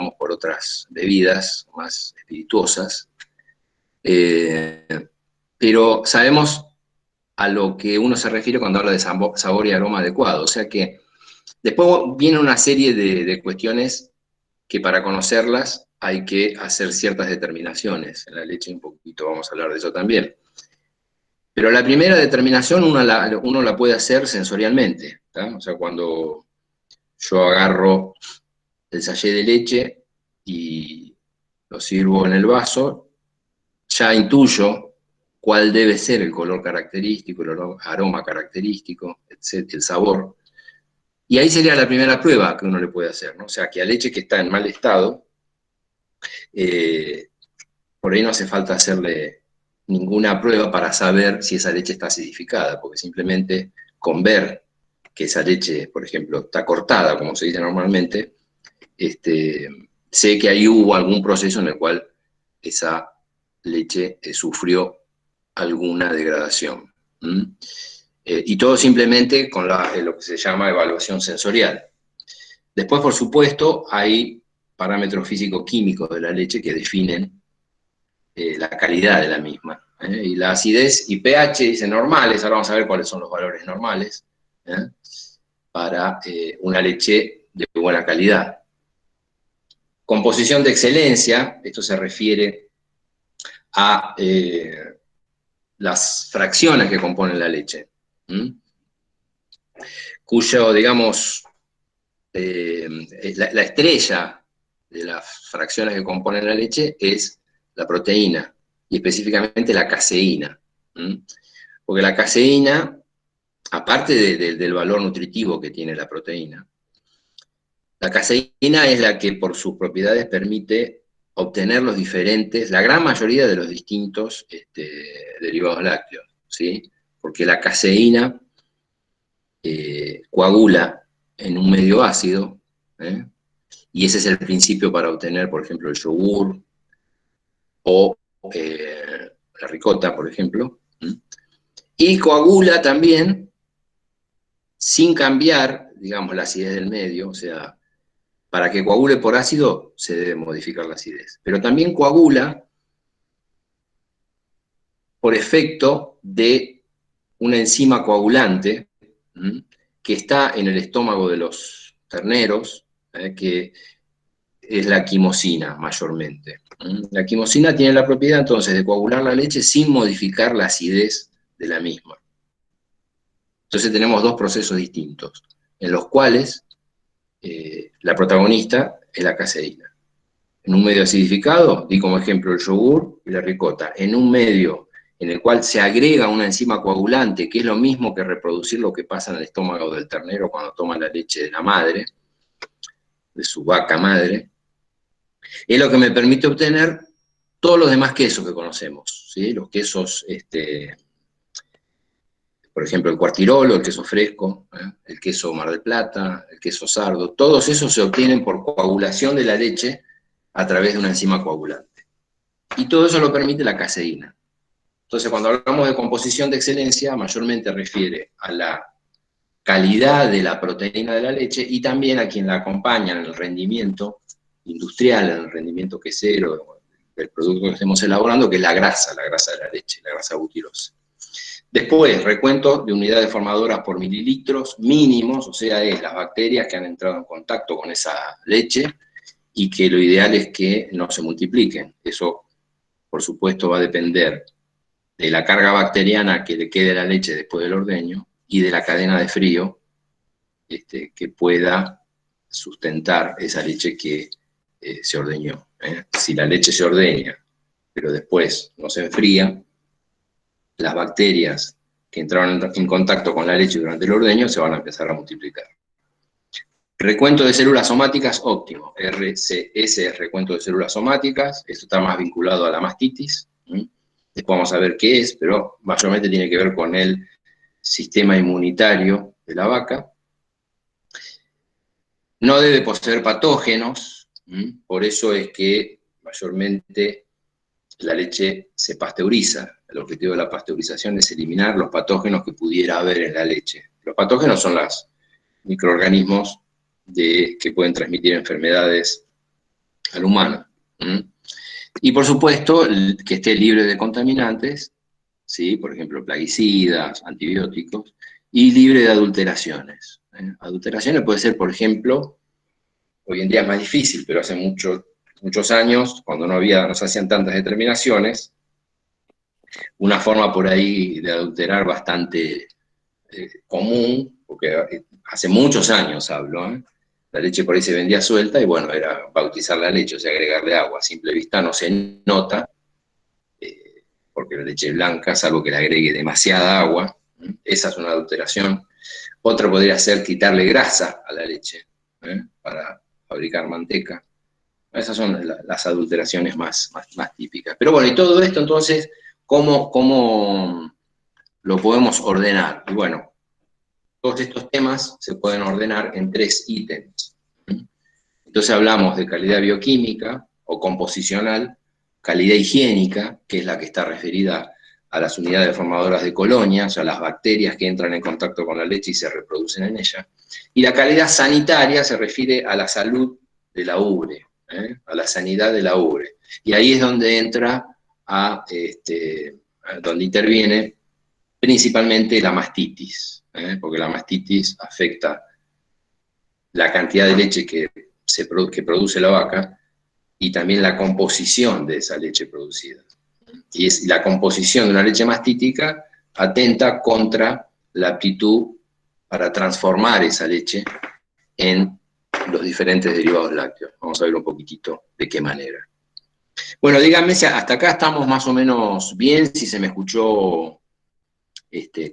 digamos, por otras bebidas más espirituosas. Pero sabemos a lo que uno se refiere cuando habla de sabor y aroma adecuado. O sea que después viene una serie de cuestiones que para conocerlas hay que hacer ciertas determinaciones. En la leche un poquito vamos a hablar de eso también. Pero la primera determinación uno la puede hacer sensorialmente, ¿tá? O sea, cuando yo agarro el sachet de leche y lo sirvo en el vaso, ya intuyo cuál debe ser el color característico, el aroma característico, el sabor. Y ahí sería la primera prueba que uno le puede hacer, ¿no? O sea, que a leche que está en mal estado, por ahí no hace falta hacerle ninguna prueba para saber si esa leche está acidificada, porque simplemente con ver que esa leche, por ejemplo, está cortada, como se dice normalmente, sé que ahí hubo algún proceso en el cual esa leche sufrió alguna degradación. Y todo simplemente con lo que se llama evaluación sensorial. Después, por supuesto, hay parámetros físico-químicos de la leche que definen la calidad de la misma. Y la acidez y pH dicen normales, ahora vamos a ver cuáles son los valores normales para una leche de buena calidad. Composición de excelencia, esto se refiere a las fracciones que componen la leche, cuyo, digamos, la estrella de las fracciones que componen la leche es la proteína, y específicamente la caseína. Porque la caseína, aparte del valor nutritivo que tiene la proteína, la caseína es la que por sus propiedades permite obtener la gran mayoría de los distintos derivados lácteos, ¿sí? Porque la caseína coagula en un medio ácido, y ese es el principio para obtener, por ejemplo, el yogur o la ricota, por ejemplo, y coagula también sin cambiar, digamos, la acidez del medio. O sea, para que coagule por ácido se debe modificar la acidez, pero también coagula por efecto de una enzima coagulante que está en el estómago de los terneros, que es la quimosina mayormente. La quimosina tiene la propiedad entonces de coagular la leche sin modificar la acidez de la misma. Entonces tenemos dos procesos distintos, en los cuales la protagonista es la caseína. En un medio acidificado, di como ejemplo el yogur y la ricota. En un medio en el cual se agrega una enzima coagulante, que es lo mismo que reproducir lo que pasa en el estómago del ternero cuando toma la leche de la madre, de su vaca madre, es lo que me permite obtener todos los demás quesos que conocemos, ¿sí? Los quesos, por ejemplo, el cuartirolo, el queso fresco, el queso Mar del Plata, el queso sardo, todos esos se obtienen por coagulación de la leche a través de una enzima coagulante. Y todo eso lo permite la caseína. Entonces, cuando hablamos de composición de excelencia, mayormente refiere a la calidad de la proteína de la leche y también a quien la acompaña en el rendimiento industrial, en el rendimiento quesero del producto que estemos elaborando, que es la grasa de la leche, la grasa butirosa. Después, recuento de unidades formadoras por mililitros mínimos, o sea, es las bacterias que han entrado en contacto con esa leche y que lo ideal es que no se multipliquen. Eso, por supuesto, va a depender de la carga bacteriana que le quede a la leche después del ordeño y de la cadena de frío que pueda sustentar esa leche que se ordeñó. Si la leche se ordeña, pero después no se enfría, las bacterias que entraron en contacto con la leche durante el ordeño se van a empezar a multiplicar. Recuento de células somáticas óptimo. RCS es recuento de células somáticas. Esto está más vinculado a la mastitis. Después vamos a ver qué es, pero mayormente tiene que ver con el sistema inmunitario de la vaca. No debe poseer patógenos, por eso es que mayormente la leche se pasteuriza. El objetivo de la pasteurización es eliminar los patógenos que pudiera haber en la leche. Los patógenos son los microorganismos que pueden transmitir enfermedades al humano. Y por supuesto, que esté libre de contaminantes, ¿sí? Por ejemplo, plaguicidas, antibióticos, y libre de adulteraciones. Adulteraciones puede ser, por ejemplo, hoy en día es más difícil, pero hace muchos años, cuando no se hacían tantas determinaciones, una forma por ahí de adulterar bastante común, porque hace muchos años hablo, la leche por ahí se vendía suelta y bueno, era bautizar la leche, o sea, agregarle agua. A simple vista no se nota, porque la leche blanca, salvo que le agregue demasiada agua, esa es una adulteración. Otra podría ser quitarle grasa a la leche, para fabricar manteca. Esas son las adulteraciones más típicas. Pero bueno, y todo esto entonces, ¿cómo lo podemos ordenar? Y bueno, todos estos temas se pueden ordenar en 3 ítems. Entonces hablamos de calidad bioquímica o composicional, calidad higiénica, que es la que está referida a las unidades formadoras de colonias, o sea, las bacterias que entran en contacto con la leche y se reproducen en ella. Y la calidad sanitaria se refiere a la salud de la ubre, a la sanidad de la ubre. Y ahí es donde entra donde interviene principalmente la mastitis, porque la mastitis afecta la cantidad de leche que produce la vaca y también la composición de esa leche producida. Y la composición de una leche mastítica atenta contra la aptitud para transformar esa leche en los diferentes derivados lácteos. Vamos a ver un poquitito de qué manera. Bueno, díganme si hasta acá estamos más o menos bien, si se me escuchó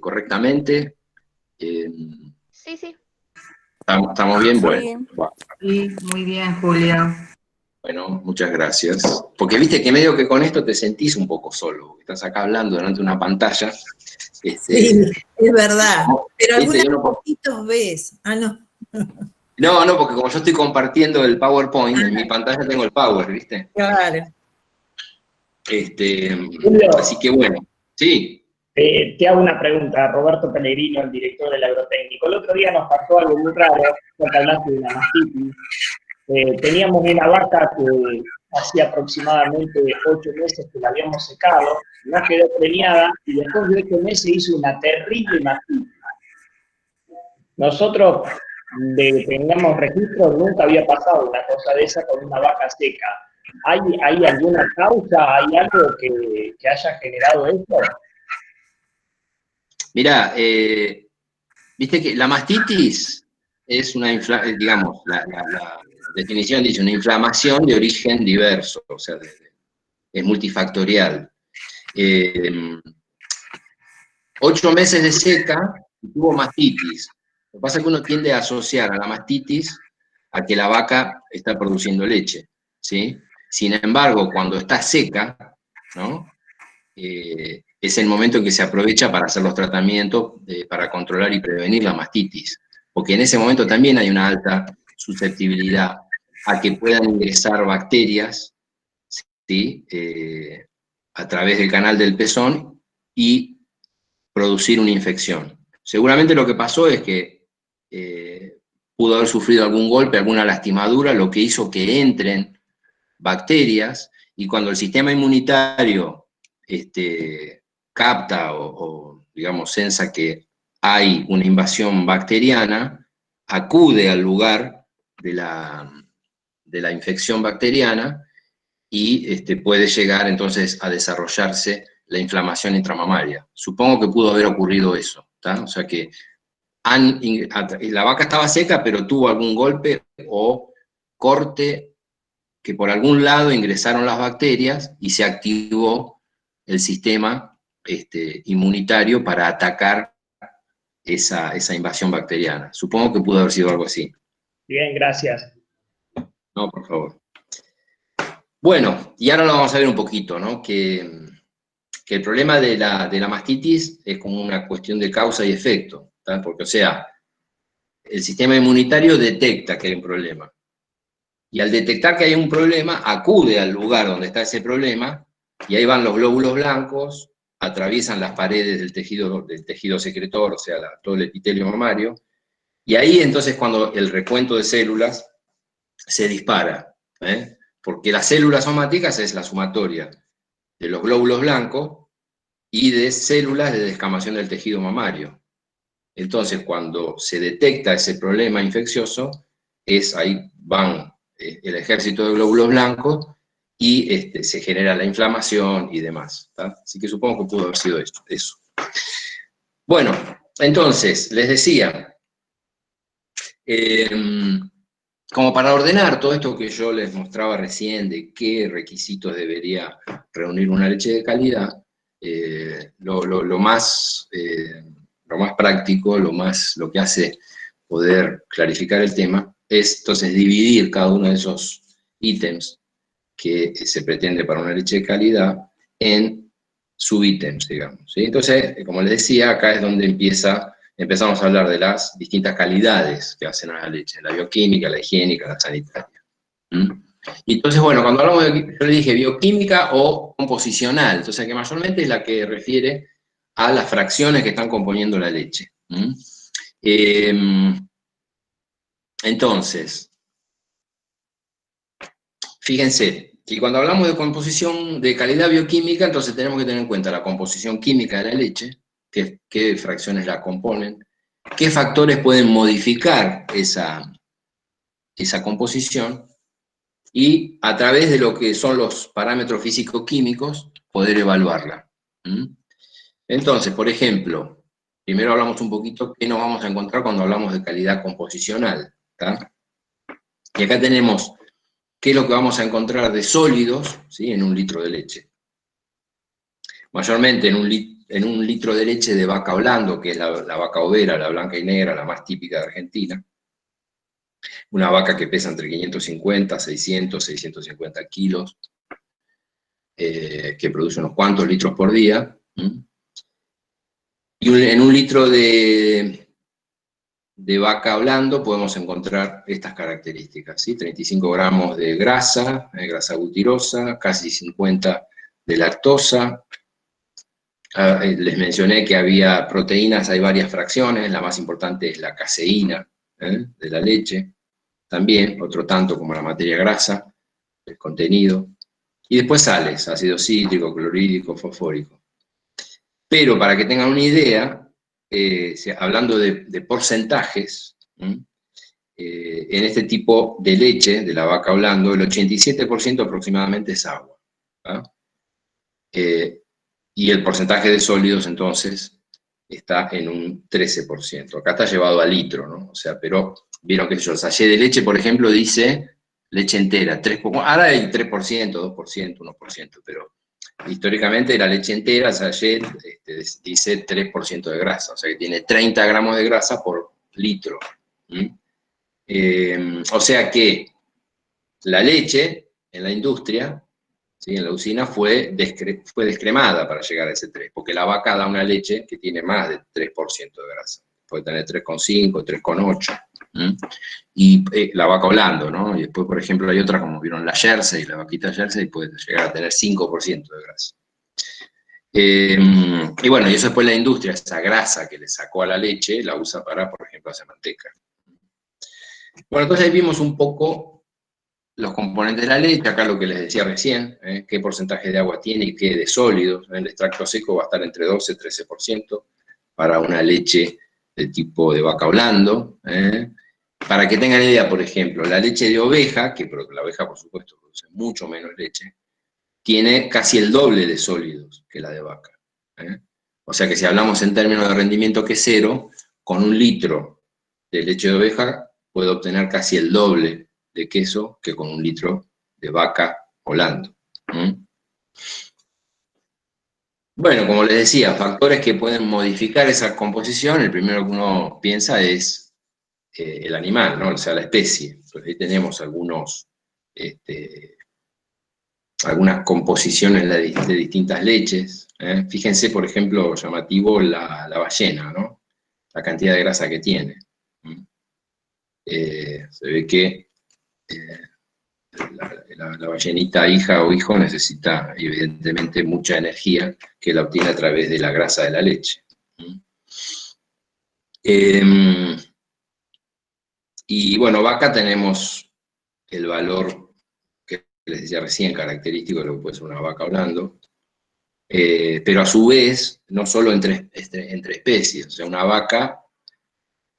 correctamente. Sí, sí. ¿Estamos bien? Bueno. Sí, muy bien, Julio. Bueno, muchas gracias. Porque viste que medio que con esto te sentís un poco solo, estás acá hablando delante de una pantalla. Sí, es verdad. Pero algunos poquitos ves. Ah, no. No, porque como yo estoy compartiendo el PowerPoint, en mi pantalla tengo el Power, ¿viste? Claro. Así que bueno, sí. Te hago una pregunta, Roberto Pellegrino, el director del agrotécnico. El otro día nos pasó algo muy raro, cuando hablaste de la mastitis. Teníamos una vaca que hacía aproximadamente 8 meses que la habíamos secado, no quedó preñada y después de 8 meses hizo una terrible mastitis. Nosotros teníamos registros, nunca había pasado una cosa de esa con una vaca seca. ¿Hay alguna causa, hay algo que haya generado esto? Mirá, viste que la mastitis es digamos, la definición dice una inflamación de origen diverso, o sea, es multifactorial. 8 meses de seca y tuvo mastitis. Lo que pasa es que uno tiende a asociar a la mastitis a que la vaca está produciendo leche, ¿sí? Sin embargo, cuando está seca, ¿no? Es el momento en que se aprovecha para hacer los tratamientos para controlar y prevenir la mastitis, porque en ese momento también hay una alta susceptibilidad a que puedan ingresar bacterias, ¿sí? A través del canal del pezón y producir una infección. Seguramente lo que pasó es que pudo haber sufrido algún golpe, alguna lastimadura, lo que hizo que entren bacterias, y cuando el sistema inmunitario capta o, digamos, sensa que hay una invasión bacteriana, acude al lugar de la infección bacteriana y puede llegar entonces a desarrollarse la inflamación intramamaria. Supongo que pudo haber ocurrido eso, ¿tá? O sea que la vaca estaba seca, pero tuvo algún golpe o corte que por algún lado ingresaron las bacterias y se activó el sistema inmunitario para atacar esa invasión bacteriana. Supongo que pudo haber sido algo así. Bien, gracias. No, por favor. Bueno, y ahora lo vamos a ver un poquito, ¿no? Que el problema de la mastitis es como una cuestión de causa y efecto, ¿tá? Porque, o sea, el sistema inmunitario detecta que hay un problema. Y al detectar que hay un problema, acude al lugar donde está ese problema, y ahí van los glóbulos blancos, atraviesan las paredes del tejido secretor, o sea, todo el epitelio mamario, y ahí entonces cuando el recuento de células se dispara, porque las células somáticas es la sumatoria de los glóbulos blancos y de células de descamación del tejido mamario. Entonces, cuando se detecta ese problema infeccioso, ahí van el ejército de glóbulos blancos y se genera la inflamación y demás, ¿tá? Así que supongo que pudo haber sido eso. Bueno, entonces, les decía, como para ordenar todo esto que yo les mostraba recién, de qué requisitos debería reunir una leche de calidad, lo más práctico, lo que hace poder clarificar el tema, es entonces dividir cada uno de esos ítems que se pretende para una leche de calidad en subítems, digamos, ¿sí? Entonces, como les decía, acá es donde empezamos a hablar de las distintas calidades que hacen a la leche, la bioquímica, la higiénica, la sanitaria. Y entonces, bueno, cuando hablamos yo le dije bioquímica o composicional, entonces que mayormente es la que refiere a las fracciones que están componiendo la leche. Entonces, fíjense, y cuando hablamos de composición de calidad bioquímica, entonces tenemos que tener en cuenta la composición química de la leche, qué fracciones la componen, qué factores pueden modificar esa composición, y a través de lo que son los parámetros físico-químicos, poder evaluarla. Entonces, por ejemplo, primero hablamos un poquito qué nos vamos a encontrar cuando hablamos de calidad composicional, ¿tá? Y acá tenemos qué es lo que vamos a encontrar de sólidos, ¿sí?, en un litro de leche. Mayormente en un litro de leche de vaca Holando, que es la vaca overa, la blanca y negra, la más típica de Argentina. Una vaca que pesa entre 550, 600, 650 kilos, que produce unos cuantos litros por día. Y en un litro de vaca Holando podemos encontrar estas características, ¿sí? 35 gramos de grasa, grasa butyrosa, casi 50 de lactosa. Les mencioné que había proteínas, hay varias fracciones, la más importante es la caseína de la leche, también otro tanto como la materia grasa, el contenido, y después sales, ácido cítrico, clorhídrico, fosfórico. Pero para que tengan una idea, hablando de porcentajes, en este tipo de leche, de la vaca Holando, el 87% aproximadamente es agua, ¿tá? Y el porcentaje de sólidos, entonces, está en un 13%. Acá está llevado a litro, ¿no? O sea, pero vieron que el sachet de leche, por ejemplo, dice leche entera, ahora hay 3%, 2%, 1%, pero históricamente la leche entera, el sachet, dice 3% de grasa, o sea que tiene 30 gramos de grasa por litro. O sea que la leche en la industria, ¿sí?, en la usina, fue descremada para llegar a ese 3, porque la vaca da una leche que tiene más de 3% de grasa, puede tener 3,5, 3,8, y la vaca Holando, ¿no? Y después, por ejemplo, hay otra, como vieron, la Jersey, la vaquita Jersey, puede llegar a tener 5% de grasa. Y bueno, y eso después la industria, esa grasa que le sacó a la leche, la usa para, por ejemplo, hacer manteca. Bueno, entonces ahí vimos un poco los componentes de la leche, acá lo que les decía recién, qué porcentaje de agua tiene y qué de sólidos. El extracto seco va a estar entre 12 y 13% para una leche de tipo de vaca Holando. Para que tengan idea, por ejemplo, la leche de oveja, que la oveja por supuesto produce mucho menos leche, tiene casi el doble de sólidos que la de vaca. O sea que si hablamos en términos de rendimiento quesero, con un litro de leche de oveja puede obtener casi el doble de queso que con un litro de vaca Holando. Bueno, como les decía, factores que pueden modificar esa composición, el primero que uno piensa es el animal, ¿no? O sea, la especie. Entonces ahí tenemos algunas composiciones de distintas leches. Fíjense, por ejemplo, llamativo la ballena, ¿no? La cantidad de grasa que tiene. Se ve que la ballenita hija o hijo necesita evidentemente mucha energía que la obtiene a través de la grasa de la leche. Y bueno, vaca tenemos el valor que les decía recién, característico de lo que puede ser una vaca hablando, pero a su vez, no solo entre especies, o sea, una vaca,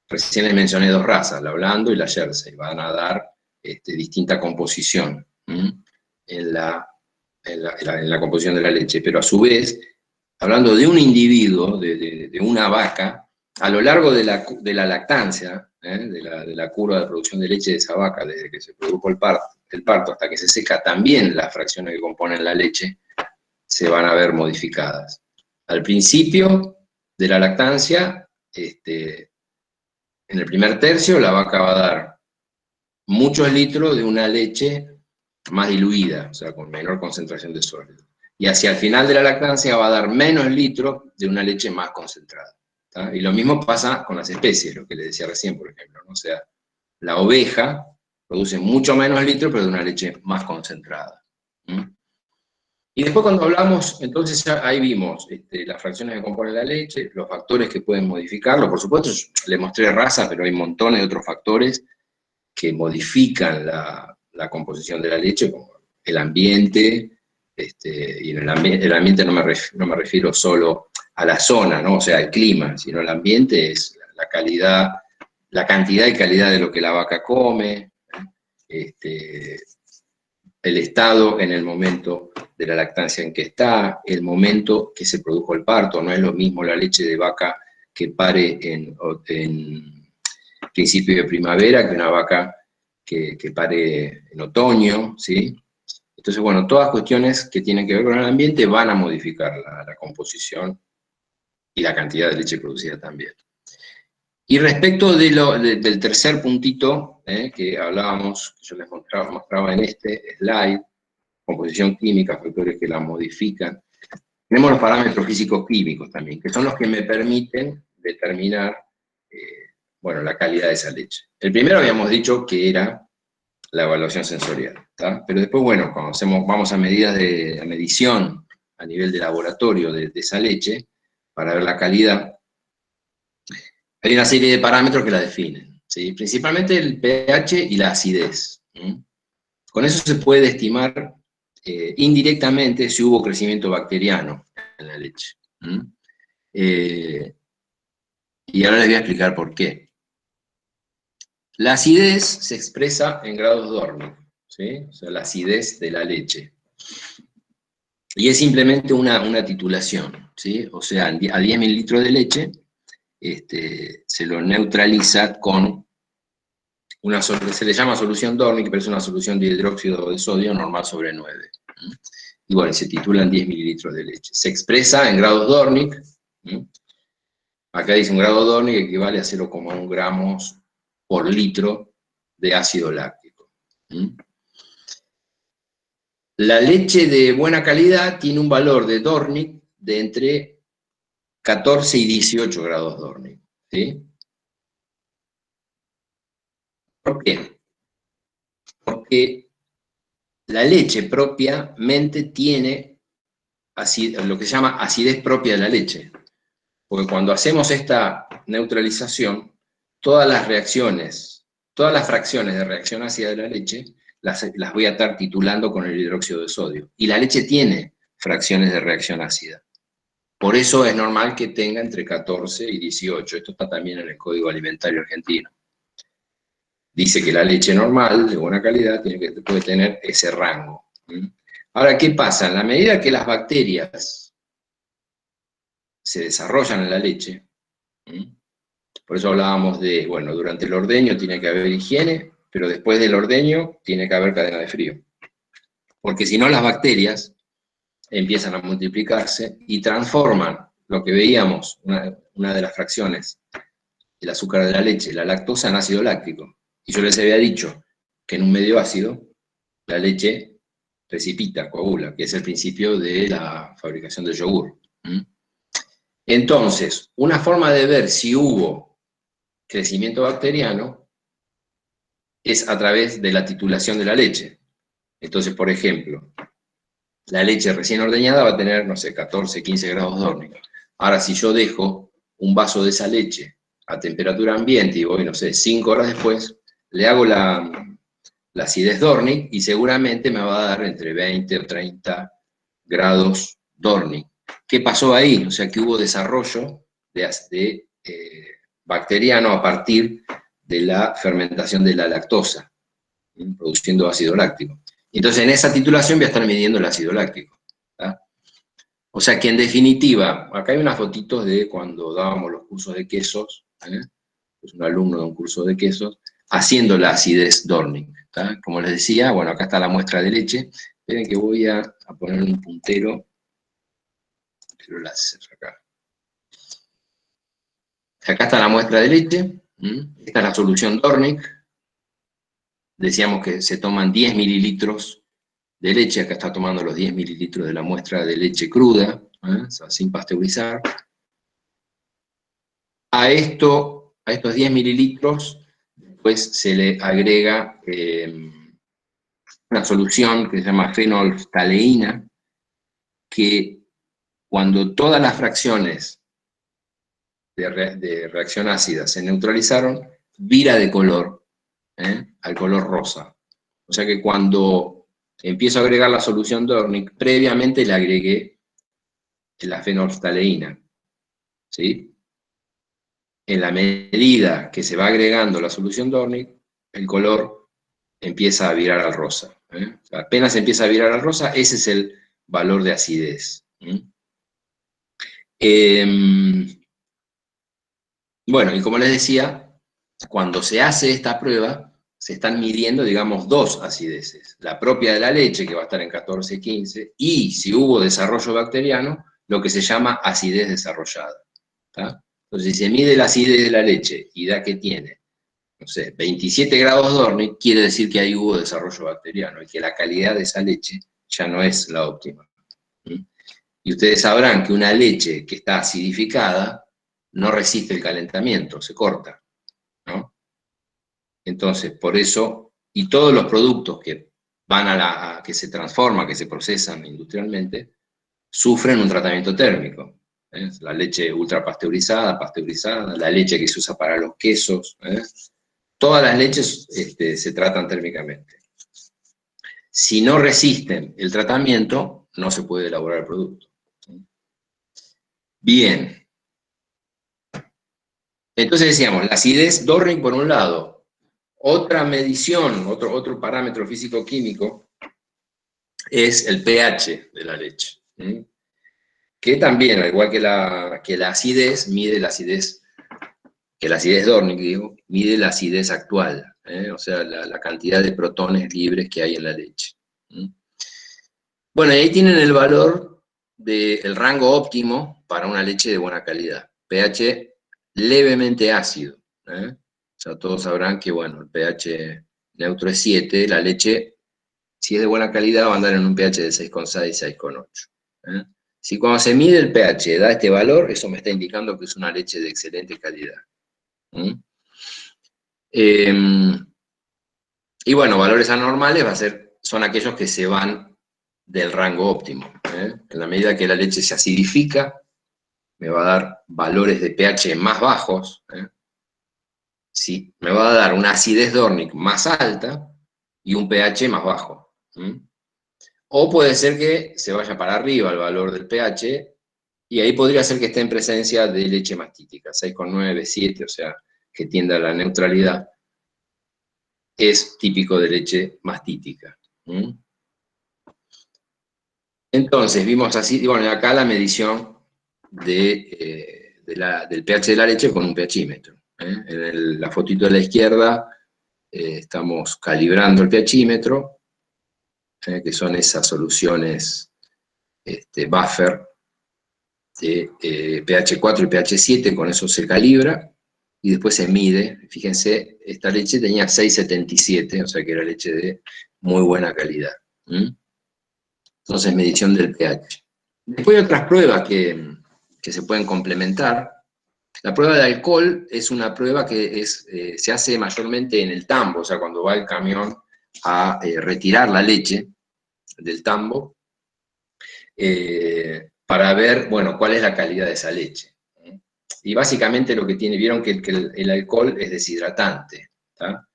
recién les mencioné dos razas, la hablando y la jersey, van a dar distinta composición en la composición de la leche, pero a su vez, hablando de un individuo, de una vaca, a lo largo de la lactancia, de la curva de producción de leche de esa vaca, desde que se produjo el parto hasta que se seca, también las fracciones que componen la leche se van a ver modificadas. Al principio de la lactancia, en el primer tercio, la vaca va a dar muchos litros de una leche más diluida, o sea, con menor concentración de sólido. Y hacia el final de la lactancia va a dar menos litros de una leche más concentrada. ¿Tá? Y lo mismo pasa con las especies, lo que les decía recién, por ejemplo, ¿no? O sea, la oveja produce mucho menos litros, pero de una leche más concentrada. Y después cuando hablamos, entonces ya ahí vimos las fracciones que componen la leche, los factores que pueden modificarlo. Por supuesto, le mostré raza, pero hay montones de otros factores que modifican la composición de la leche, como el ambiente, y en el ambiente no me refiero solo a la zona, ¿no? O sea, el clima, sino el ambiente es la calidad, la cantidad y calidad de lo que la vaca come, el estado en el momento de la lactancia en que está, el momento que se produjo el parto. No es lo mismo la leche de vaca que pare en principio de primavera que una vaca que pare en otoño, ¿sí? Entonces, bueno, todas cuestiones que tienen que ver con el ambiente van a modificar la composición y la cantidad de leche producida también. Y respecto del tercer puntito que hablábamos, que yo les mostraba en este slide, composición química, factores que la modifican, tenemos los parámetros físico-químicos también, que son los que me permiten determinar bueno, la calidad de esa leche. El primero habíamos dicho que era la evaluación sensorial, ¿tá? Pero después, bueno, cuando vamos a medidas de medición a nivel de laboratorio de esa leche, para ver la calidad, hay una serie de parámetros que la definen, ¿sí? Principalmente el pH y la acidez. Con eso se puede estimar indirectamente si hubo crecimiento bacteriano en la leche. Y ahora les voy a explicar por qué. La acidez se expresa en grados Dornick, ¿sí? O sea, la acidez de la leche. Y es simplemente una titulación, ¿sí? O sea, a 10 mililitros de leche se lo neutraliza con se le llama solución Dornick, pero es una solución de hidróxido de sodio normal sobre 9. Y bueno, se titulan 10 mililitros de leche. Se expresa en grados Dornick. Acá dice un grado Dornick equivale a 0,1 gramos por litro de ácido láctico. La leche de buena calidad tiene un valor de Dornick de entre 14 y 18 grados Dornick. ¿Sí? ¿Por qué? Porque la leche propiamente tiene lo que se llama acidez propia de la leche. Porque cuando hacemos esta neutralización, todas las reacciones, todas las fracciones de reacción ácida de la leche, las voy a estar titulando con el hidróxido de sodio. Y la leche tiene fracciones de reacción ácida. Por eso es normal que tenga entre 14 y 18. Esto está también en el Código Alimentario Argentino. Dice que la leche normal, de buena calidad, puede tener ese rango. Ahora, ¿qué pasa? En la medida que las bacterias se desarrollan en la leche, por eso hablábamos de, bueno, durante el ordeño tiene que haber higiene, pero después del ordeño tiene que haber cadena de frío. Porque si no, las bacterias empiezan a multiplicarse y transforman lo que veíamos, una de las fracciones, el azúcar de la leche, la lactosa, en ácido láctico. Y yo les había dicho que en un medio ácido la leche precipita, coagula, que es el principio de la fabricación del yogur. Entonces, una forma de ver si hubo crecimiento bacteriano es a través de la titulación de la leche. Entonces, por ejemplo, la leche recién ordeñada va a tener, no sé, 14, 15 grados Dornick. Ahora, si yo dejo un vaso de esa leche a temperatura ambiente y voy, no sé, 5 horas después, le hago la la acidez Dornick, y seguramente me va a dar entre 20 o 30 grados Dornick. ¿Qué pasó ahí? O sea, que hubo desarrollo de bacteriano a partir de la fermentación de la lactosa, produciendo ácido láctico. Entonces, en esa titulación voy a estar midiendo el ácido láctico. ¿Tá? O sea que, en definitiva, acá hay unas fotitos de cuando dábamos los cursos de quesos, es un alumno de un curso de quesos, haciendo la acidez Dornick. ¿Tá? Como les decía, bueno, acá está la muestra de leche. Esperen que voy a poner un puntero. Quiero láser acá. Acá está la muestra de leche. Esta es la solución Dornick. Decíamos que se toman 10 mililitros de leche. Acá está tomando los 10 mililitros de la muestra de leche cruda, o sea, sin pasteurizar. A estos 10 mililitros, pues se le agrega una solución que se llama fenolftaleína, que cuando todas las fracciones de reacción ácida se neutralizaron, vira de color, al color rosa. O sea que cuando empiezo a agregar la solución Dornick, previamente le agregué la fenolftaleína, ¿sí? En la medida que se va agregando la solución Dornick, el color empieza a virar al rosa. O sea, apenas empieza a virar al rosa, ese es el valor de acidez. Bueno, y como les decía, cuando se hace esta prueba, se están midiendo, digamos, dos acideces. La propia de la leche, que va a estar en 14, 15, y si hubo desarrollo bacteriano, lo que se llama acidez desarrollada. ¿Tá? Entonces, si se mide la acidez de la leche y da que tiene, no sé, 27 grados Dornick, quiere decir que ahí hubo desarrollo bacteriano y que la calidad de esa leche ya no es la óptima. Y ustedes sabrán que una leche que está acidificada no resiste el calentamiento, se corta, ¿no? Entonces, por eso, y todos los productos que van que se transforman, que se procesan industrialmente, sufren un tratamiento térmico. La leche ultrapasteurizada, pasteurizada, la leche que se usa para los quesos, todas las leches se tratan térmicamente. Si no resisten el tratamiento, no se puede elaborar el producto. Bien. Entonces decíamos, la acidez Dornick por un lado. Otra medición, otro parámetro físico-químico, es el pH de la leche. Que también, al igual que la acidez, mide la acidez, que la acidez Dornick, digo, mide la acidez actual, o sea, la cantidad de protones libres que hay en la leche. Bueno, y ahí tienen el valor del rango óptimo para una leche de buena calidad. pH levemente ácido. O sea, todos sabrán que, bueno, el pH neutro es 7, la leche, si es de buena calidad, va a andar en un pH de 6,6, 6,8. Si cuando se mide el pH da este valor, eso me está indicando que es una leche de excelente calidad. Y bueno, valores anormales son aquellos que se van del rango óptimo. En la medida que la leche se acidifica, me va a dar valores de pH más bajos. Sí, me va a dar una acidez Dornick más alta y un pH más bajo. O puede ser que se vaya para arriba el valor del pH, y ahí podría ser que esté en presencia de leche mastítica, 6,9, 7, o sea, que tienda a la neutralidad. Es típico de leche mastítica. Entonces, vimos así, bueno, acá la medición del pH de la leche con un pHímetro. En la fotito de la izquierda estamos calibrando el pHímetro, que son esas soluciones buffer de pH 4 y pH 7, con eso se calibra, y después se mide. Fíjense, esta leche tenía 6,77, o sea que era leche de muy buena calidad. Entonces, medición del pH. Después hay otras pruebas que se pueden complementar. La prueba de alcohol es una prueba que se hace mayormente en el tambo, o sea, cuando va el camión a retirar la leche del tambo, para ver, bueno, cuál es la calidad de esa leche. Y básicamente lo que tiene, vieron que el alcohol es deshidratante, ¿tá?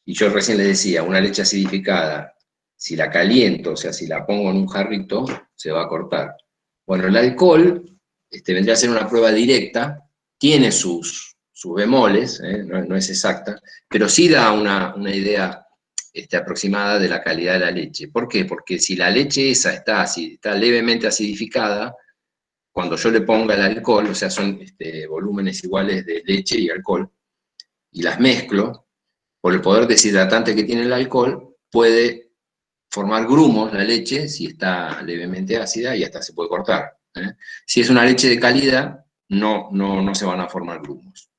Y yo recién les decía, una leche acidificada, si la caliento, o sea, si la pongo en un jarrito, se va a cortar. Bueno, el alcohol vendría a ser una prueba directa, tiene sus bemoles, no es exacta, pero sí da una idea aproximada de la calidad de la leche. ¿Por qué? Porque si la leche esa está levemente acidificada, cuando yo le ponga el alcohol, o sea, son volúmenes iguales de leche y alcohol, y las mezclo, por el poder deshidratante que tiene el alcohol, puede formar grumos la leche si está levemente ácida y hasta se puede cortar. Si es una leche de calidad, no se van a formar grumos.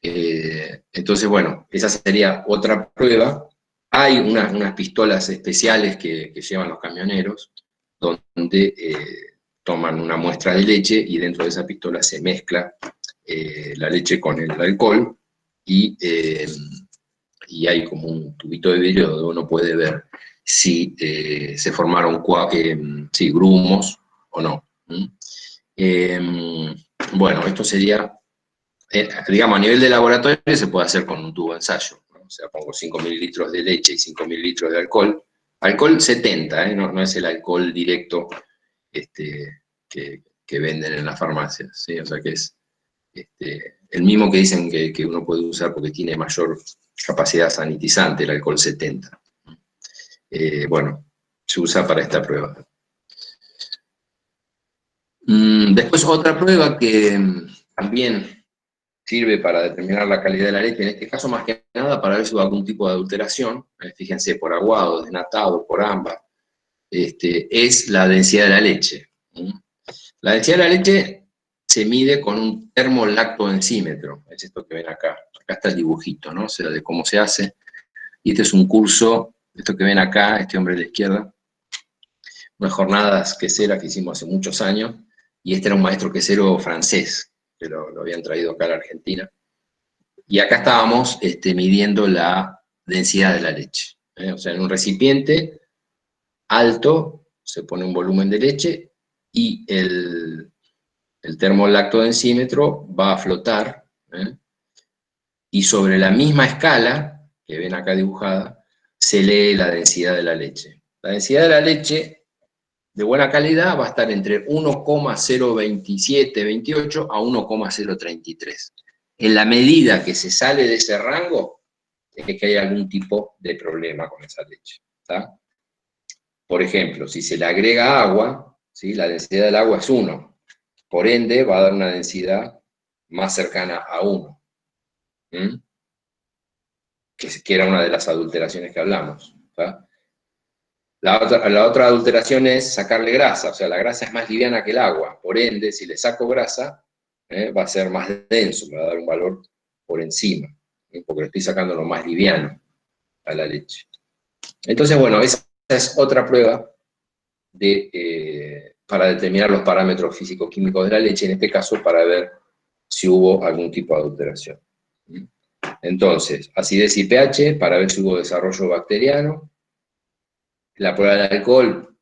Entonces, bueno, esa sería otra prueba. Hay unas pistolas especiales que llevan los camioneros, donde toman una muestra de leche y dentro de esa pistola se mezcla la leche con el alcohol y hay como un tubito de vidrio donde uno puede ver si se formaron grumos o no. Bueno, esto sería, digamos, a nivel de laboratorio se puede hacer con un tubo de ensayo, ¿no? O sea, pongo 5 mililitros de leche y 5 mililitros de alcohol. Alcohol 70, no es el alcohol directo que venden en las farmacias, ¿sí? O sea, que es el mismo que dicen que uno puede usar porque tiene mayor capacidad sanitizante, el alcohol 70. Bueno, se usa para esta prueba. Después otra prueba que también sirve para determinar la calidad de la leche, en este caso más que nada para ver si hubo algún tipo de adulteración, fíjense, por aguado, desnatado, por ámbar, es la densidad de la leche. La densidad de la leche se mide con un termolactoencímetro, es esto que ven acá. Acá está el dibujito, ¿no? O sea, de cómo se hace. Y este es un curso, esto que ven acá, este hombre de la izquierda, unas jornadas queseras que hicimos hace muchos años, y este era un maestro quesero francés, que lo habían traído acá a la Argentina. Y acá estábamos midiendo la densidad de la leche. O sea, en un recipiente alto se pone un volumen de leche y el termolactodencímetro va a flotar, y sobre la misma escala, que ven acá dibujada, se lee la densidad de la leche. La densidad de la leche de buena calidad va a estar entre 1,027-28 a 1,033. En la medida que se sale de ese rango, es que hay algún tipo de problema con esa leche, ¿tá? Por ejemplo, si se le agrega agua, ¿sí? La densidad del agua es 1, por ende va a dar una densidad más cercana a 1, que era una de las adulteraciones que hablamos, ¿tá? La otra adulteración es sacarle grasa, o sea, la grasa es más liviana que el agua, por ende, si le saco grasa, va a ser más denso, me va a dar un valor por encima, porque le estoy sacando lo más liviano a la leche. Entonces, bueno, esa es otra prueba para determinar los parámetros físico-químicos de la leche, en este caso para ver si hubo algún tipo de adulteración. Entonces, acidez y pH para ver si hubo desarrollo bacteriano. La prueba del alcohol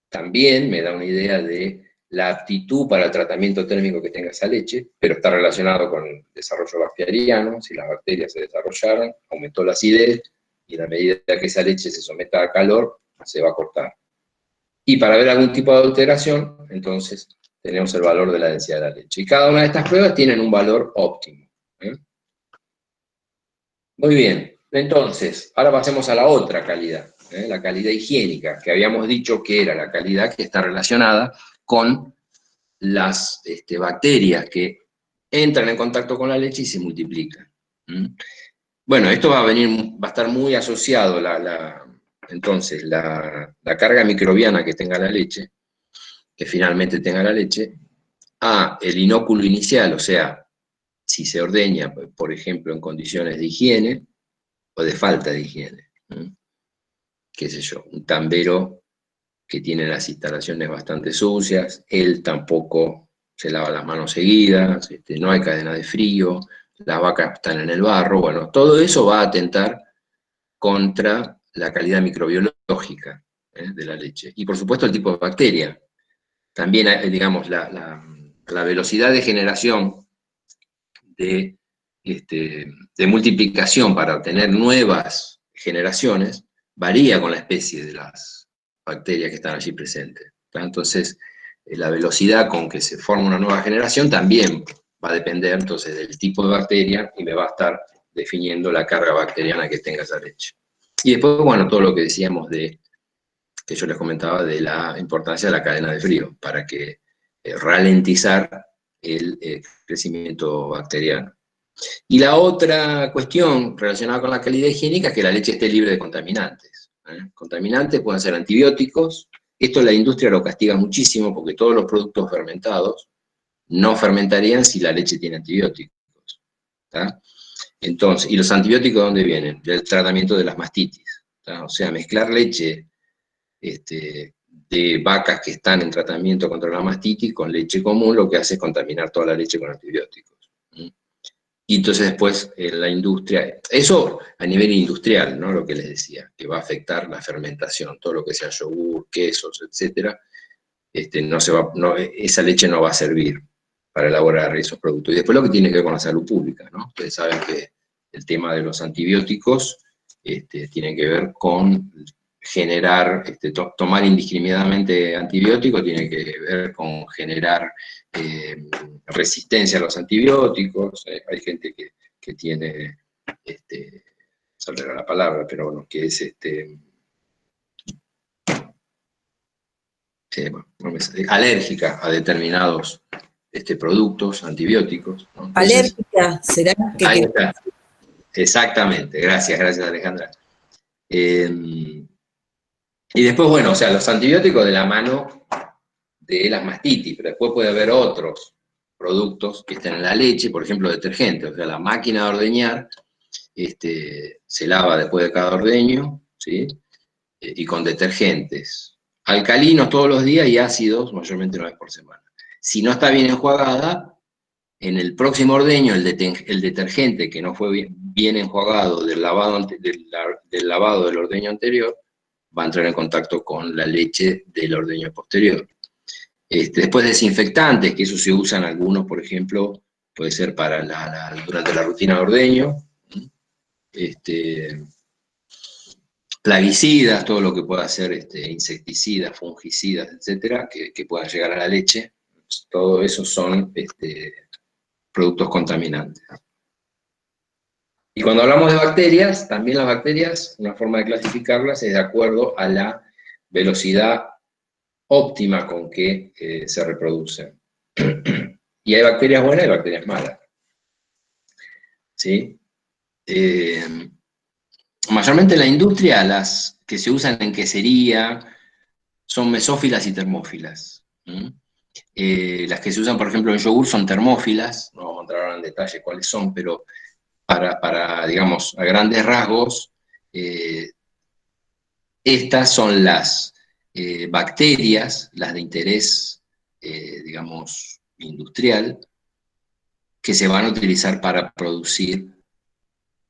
también me da una idea de la aptitud para el tratamiento térmico que tenga esa leche, pero está relacionado con el desarrollo bacteriano. Si las bacterias se desarrollaron, aumentó la acidez, y a la medida que esa leche se someta a calor, se va a cortar. Y para ver algún tipo de alteración, entonces tenemos el valor de la densidad de la leche. Y cada una de estas pruebas tienen un valor óptimo. Muy bien, entonces, ahora pasemos a la otra calidad, la calidad higiénica, que habíamos dicho que era la calidad que está relacionada con las bacterias que entran en contacto con la leche y se multiplican. Bueno, esto va a estar muy asociado, entonces, la carga microbiana que tenga la leche, que finalmente tenga la leche, a el inóculo inicial, o sea, si se ordeña, por ejemplo, en condiciones de higiene, o de falta de higiene. Qué sé yo, un tambero que tiene las instalaciones bastante sucias, él tampoco se lava las manos seguidas, no hay cadena de frío, las vacas están en el barro, bueno, todo eso va a atentar contra la calidad microbiológica de la leche. Y por supuesto el tipo de bacteria. También, digamos, la velocidad de generación de de multiplicación para obtener nuevas generaciones varía con la especie de las bacterias que están allí presentes. Entonces, la velocidad con que se forma una nueva generación también va a depender entonces del tipo de bacteria y me va a estar definiendo la carga bacteriana que tenga esa leche. Y después, bueno, todo lo que decíamos que yo les comentaba de la importancia de la cadena de frío, para que ralentizar el crecimiento bacteriano. Y la otra cuestión relacionada con la calidad higiénica es que la leche esté libre de contaminantes. Contaminantes pueden ser antibióticos. Esto la industria lo castiga muchísimo porque todos los productos fermentados no fermentarían si la leche tiene antibióticos. ¿Tá? Entonces, ¿y los antibióticos de dónde vienen? Del tratamiento de las mastitis. ¿Tá? O sea, mezclar leche de vacas que están en tratamiento contra la mastitis con leche común, lo que hace es contaminar toda la leche con antibióticos. Y entonces después la industria, eso a nivel industrial, ¿no? Lo que les decía, que va a afectar la fermentación, todo lo que sea yogur, quesos, etcétera, esa leche no va a servir para elaborar esos productos. Y después lo que tiene que ver con la salud pública, ¿no? Ustedes saben que el tema de los antibióticos tiene que ver con generar, tomar indiscriminadamente antibióticos, tiene que ver con generar resistencia a los antibióticos. Hay gente que tiene, saldrá la palabra, pero bueno, que es alérgica a determinados productos antibióticos, ¿no? Entonces, alérgica, ¿será? Ahí está. Exactamente, gracias Alejandra. Y después, bueno, o sea, los antibióticos de la mano de las mastitis, pero después puede haber otros productos que estén en la leche, por ejemplo, detergentes. O sea, la máquina de ordeñar se lava después de cada ordeño, ¿sí? Y con detergentes alcalinos todos los días y ácidos mayormente una vez por semana. Si no está bien enjuagada, en el próximo ordeño el detergente que no fue bien enjuagado del lavado del ordeño anterior va a entrar en contacto con la leche del ordeño posterior. Después desinfectantes, que eso se usan algunos, por ejemplo, puede ser para durante la rutina de ordeño. Plaguicidas, todo lo que pueda ser insecticidas, fungicidas, etcétera, que puedan llegar a la leche. Todo eso son productos contaminantes. Y cuando hablamos de bacterias, también las bacterias, una forma de clasificarlas es de acuerdo a la velocidad óptima con que se reproducen. Y hay bacterias buenas y bacterias malas. ¿Sí? Mayormente en la industria, las que se usan en quesería son mesófilas y termófilas. Las que se usan, por ejemplo, en yogur son termófilas, no vamos a entrar ahora en detalle cuáles son, pero para digamos, a grandes rasgos, estas son las bacterias, las de interés, digamos, industrial, que se van a utilizar para producir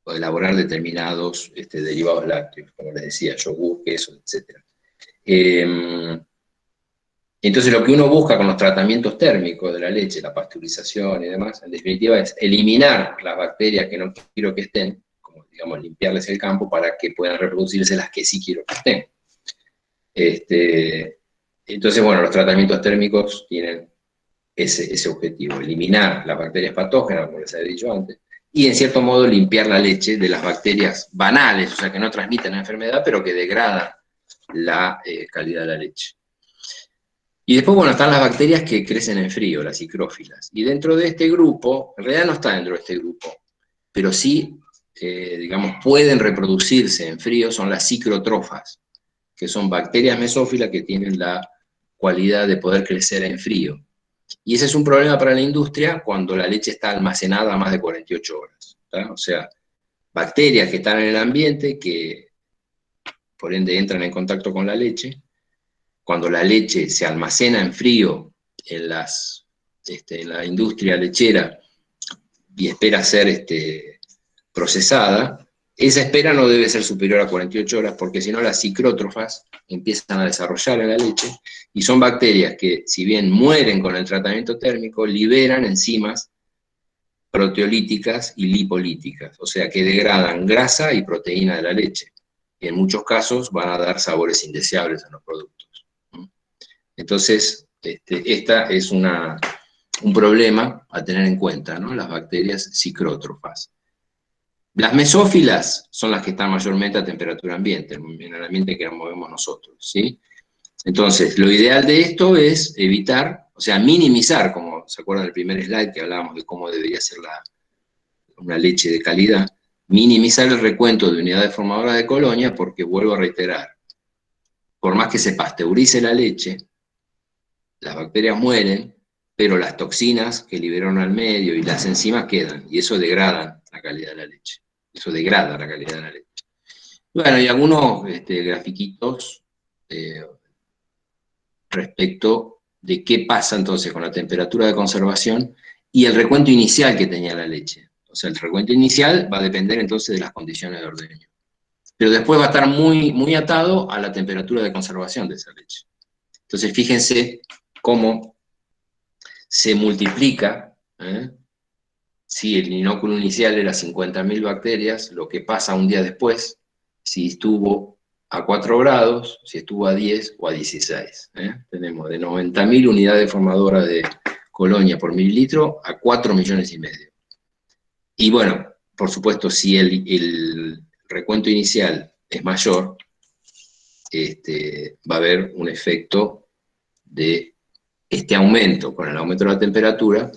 o elaborar determinados derivados lácteos, como les decía, yogur, queso, etc. Entonces lo que uno busca con los tratamientos térmicos de la leche, la pasteurización y demás, en definitiva es eliminar las bacterias que no quiero que estén, como digamos limpiarles el campo para que puedan reproducirse las que sí quiero que estén. Entonces, bueno, los tratamientos térmicos tienen ese objetivo, eliminar las bacterias patógenas, como les había dicho antes, y en cierto modo limpiar la leche de las bacterias banales, o sea, que no transmiten la enfermedad, pero que degradan la calidad de la leche. Y después, bueno, están las bacterias que crecen en frío, las cicrófilas. Y dentro de este grupo, en realidad no está dentro de este grupo, pero sí, digamos, pueden reproducirse en frío, son las cicrotrofas, que son bacterias mesófilas que tienen la cualidad de poder crecer en frío. Y ese es un problema para la industria cuando la leche está almacenada a más de 48 horas. ¿Tá? O sea, bacterias que están en el ambiente, que por ende entran en contacto con la leche. Cuando la leche se almacena en frío en la industria lechera y espera ser procesada, esa espera no debe ser superior a 48 horas, porque si no las cicrótrofas empiezan a desarrollar en la leche, y son bacterias que, si bien mueren con el tratamiento térmico, liberan enzimas proteolíticas y lipolíticas, o sea, que degradan grasa y proteína de la leche. Y en muchos casos van a dar sabores indeseables a los productos. Entonces, esta es un problema a tener en cuenta, ¿no? Las bacterias psicrótrofas. Las mesófilas son las que están mayormente a temperatura ambiente, en el ambiente que nos movemos nosotros, ¿sí? Entonces, lo ideal de esto es evitar, o sea, minimizar, como se acuerdan del primer slide que hablábamos de cómo debería ser una leche de calidad, minimizar el recuento de unidades formadoras de colonia, porque vuelvo a reiterar, por más que se pasteurice la leche, las bacterias mueren, pero las toxinas que liberaron al medio y las enzimas quedan, y eso degrada la calidad de la leche. Eso degrada la calidad de la leche. Bueno, y algunos grafiquitos respecto de qué pasa entonces con la temperatura de conservación y el recuento inicial que tenía la leche. O sea, el recuento inicial va a depender entonces de las condiciones de ordeño. Pero después va a estar muy, muy atado a la temperatura de conservación de esa leche. Entonces, fíjense cómo se multiplica, si el inóculo inicial era 50.000 bacterias, lo que pasa un día después, si estuvo a 4 grados, si estuvo a 10 o a 16. Tenemos de 90.000 unidades formadoras de colonia por mililitro a 4,5 millones. Y bueno, por supuesto, si el recuento inicial es mayor, va a haber un efecto de este aumento con el aumento de la temperatura,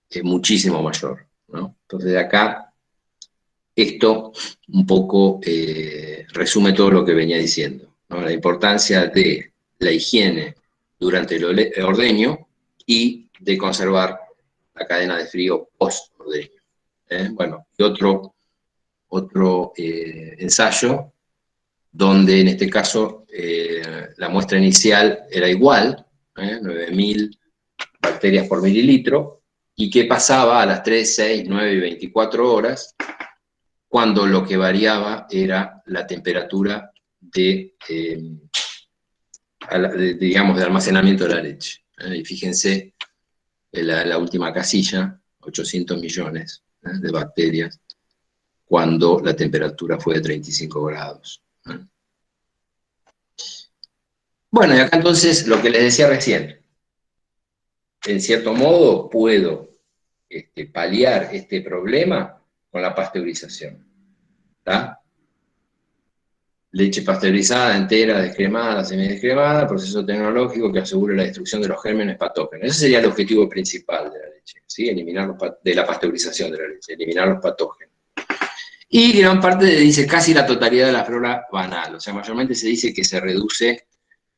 es muchísimo mayor, ¿no? Entonces de acá, esto un poco resume todo lo que venía diciendo, ¿no? La importancia de la higiene durante el ordeño y de conservar la cadena de frío post-ordeño. Bueno, y otro ensayo, donde en este caso la muestra inicial era igual, 9.000 bacterias por mililitro, y qué pasaba a las 3, 6, 9 y 24 horas, cuando lo que variaba era la temperatura digamos, de almacenamiento de la leche. Y fíjense, la última casilla, 800 millones de bacterias, cuando la temperatura fue de 35 grados. Bueno, y acá entonces, lo que les decía recién, en cierto modo puedo paliar este problema con la pasteurización. ¿Está? Leche pasteurizada, entera, descremada, semidescremada, proceso tecnológico que asegure la destrucción de los gérmenes patógenos. Ese sería el objetivo principal de la leche, ¿sí? De la pasteurización de la leche, eliminar los patógenos. Y gran parte dice casi la totalidad de la flora banal, o sea, mayormente se dice que se reduce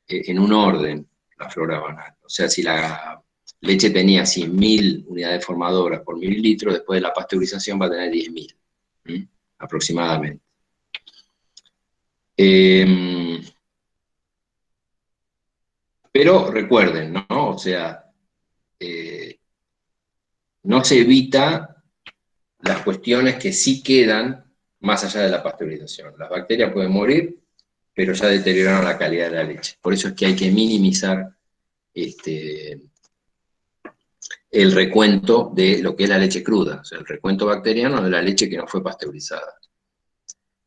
en un orden la flora banal. O sea, si la leche tenía 100.000 unidades formadoras por mililitro, después de la pasteurización va a tener 10.000, aproximadamente. Pero recuerden, ¿no? O sea, no se evita las cuestiones que sí quedan más allá de la pasteurización. Las bacterias pueden morir, pero ya deterioraron la calidad de la leche. Por eso es que hay que minimizar el recuento de lo que es la leche cruda, o sea, el recuento bacteriano de la leche que no fue pasteurizada.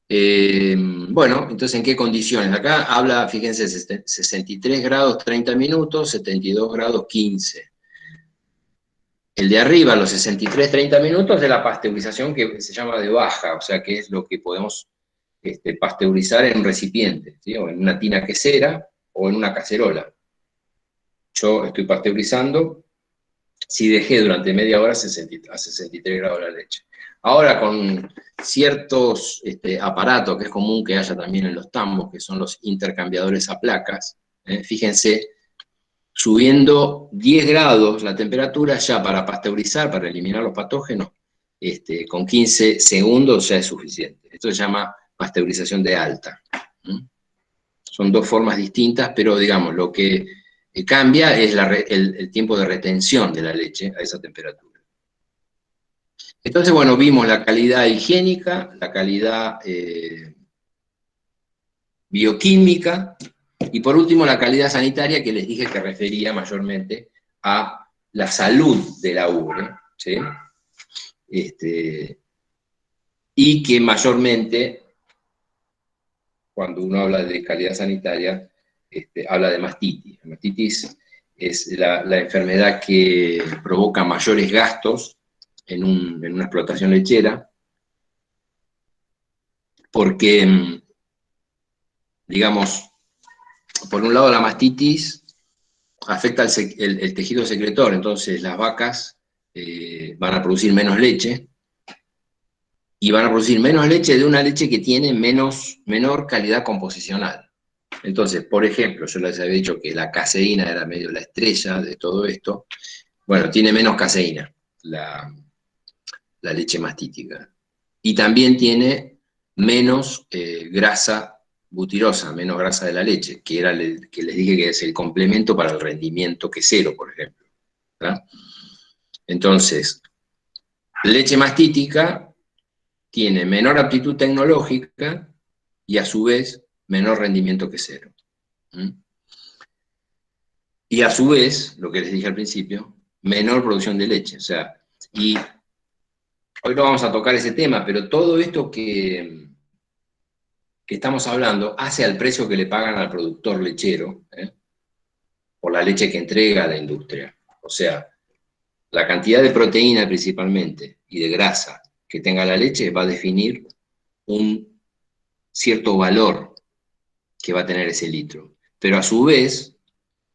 Bueno, entonces, ¿en qué condiciones? Acá habla, fíjense, 63 grados 30 minutos, 72 grados 15. El de arriba, los 63 30 minutos, de la pasteurización que se llama de baja, o sea, que es lo que podemos pasteurizar en un recipiente, ¿sí? O en una tina quesera o en una cacerola. Yo estoy pasteurizando si dejé durante media hora a 63 grados la leche. Ahora, con ciertos aparatos que es común que haya también en los tambos, que son los intercambiadores a placas, fíjense, subiendo 10 grados la temperatura ya para pasteurizar, para eliminar los patógenos, con 15 segundos ya es suficiente. Esto se llama pasteurización de alta. Son dos formas distintas, pero digamos, lo que cambia es el tiempo de retención de la leche a esa temperatura. Entonces, bueno, vimos la calidad higiénica, la calidad bioquímica, y por último la calidad sanitaria, que les dije que refería mayormente a la salud de la ubre, ¿sí? y que mayormente, cuando uno habla de calidad sanitaria, habla de mastitis. La mastitis es la enfermedad que provoca mayores gastos en una explotación lechera, porque, digamos, por un lado la mastitis afecta el tejido secretor, entonces las vacas van a producir menos leche, y van a producir menos leche de una leche que tiene menor calidad composicional. Entonces, por ejemplo, yo les había dicho que la caseína era medio la estrella de todo esto. Bueno, tiene menos caseína la leche mastítica. Y también tiene menos grasa butirosa, menos grasa de la leche, que era que les dije que es el complemento para el rendimiento quesero, por ejemplo, ¿verdad? Entonces, leche mastítica tiene menor aptitud tecnológica y a su vez menor rendimiento quesero. Y a su vez, lo que les dije al principio, menor producción de leche. O sea, y hoy no vamos a tocar ese tema, pero todo esto que estamos hablando hace al precio que le pagan al productor lechero, por la leche que entrega a la industria. O sea, la cantidad de proteína principalmente y de grasa que tenga la leche va a definir un cierto valor que va a tener ese litro. Pero a su vez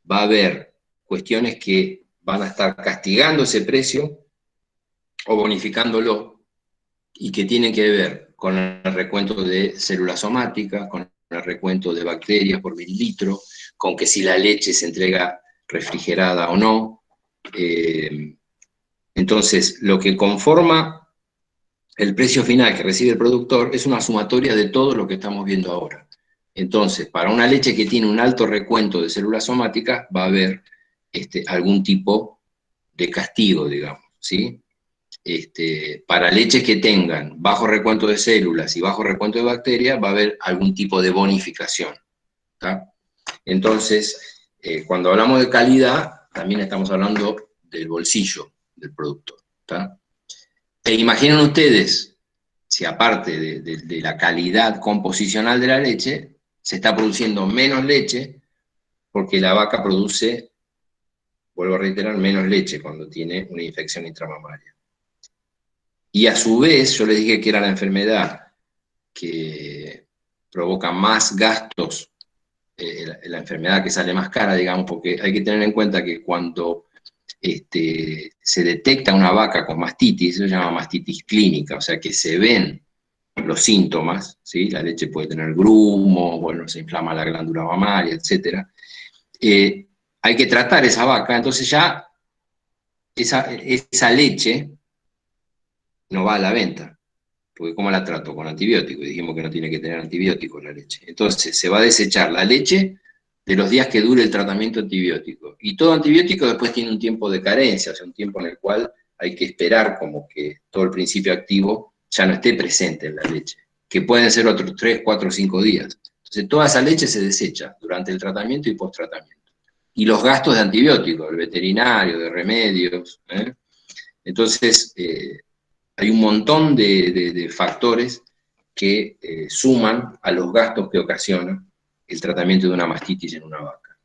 va a haber cuestiones que van a estar castigando ese precio o bonificándolo, y que tienen que ver con el recuento de células somáticas, con el recuento de bacterias por mililitro, con que si la leche se entrega refrigerada o no. Entonces, lo que conforma el precio final que recibe el productor es una sumatoria de todo lo que estamos viendo ahora. Entonces, para una leche que tiene un alto recuento de células somáticas, va a haber algún tipo de castigo, digamos, ¿sí? Para leches que tengan bajo recuento de células y bajo recuento de bacterias, va a haber algún tipo de bonificación, ¿tá? Entonces, cuando hablamos de calidad, también estamos hablando del bolsillo del productor, ¿tá? E imaginen ustedes, si aparte de la calidad composicional de la leche, se está produciendo menos leche, porque la vaca produce, vuelvo a reiterar, menos leche cuando tiene una infección intramamaria. Y a su vez, yo les dije que era la enfermedad que provoca más gastos, la enfermedad que sale más cara, digamos, porque hay que tener en cuenta que cuando se detecta una vaca con mastitis, se llama mastitis clínica, o sea que se ven los síntomas, ¿sí? La leche puede tener grumo, bueno, se inflama la glándula mamaria, etc. Hay que tratar esa vaca, entonces ya esa leche no va a la venta, porque ¿cómo la trato? Con antibióticos, y dijimos que no tiene que tener antibióticos la leche. Entonces se va a desechar la leche de los días que dure el tratamiento antibiótico. Y todo antibiótico después tiene un tiempo de carencia, o sea, un tiempo en el cual hay que esperar como que todo el principio activo ya no esté presente en la leche, que pueden ser otros 3, 4, 5 días. Entonces toda esa leche se desecha durante el tratamiento y post-tratamiento. Y los gastos de antibióticos, el veterinario, de remedios. Entonces, hay un montón de factores que suman a los gastos que ocasiona el tratamiento de una mastitis en una vaca.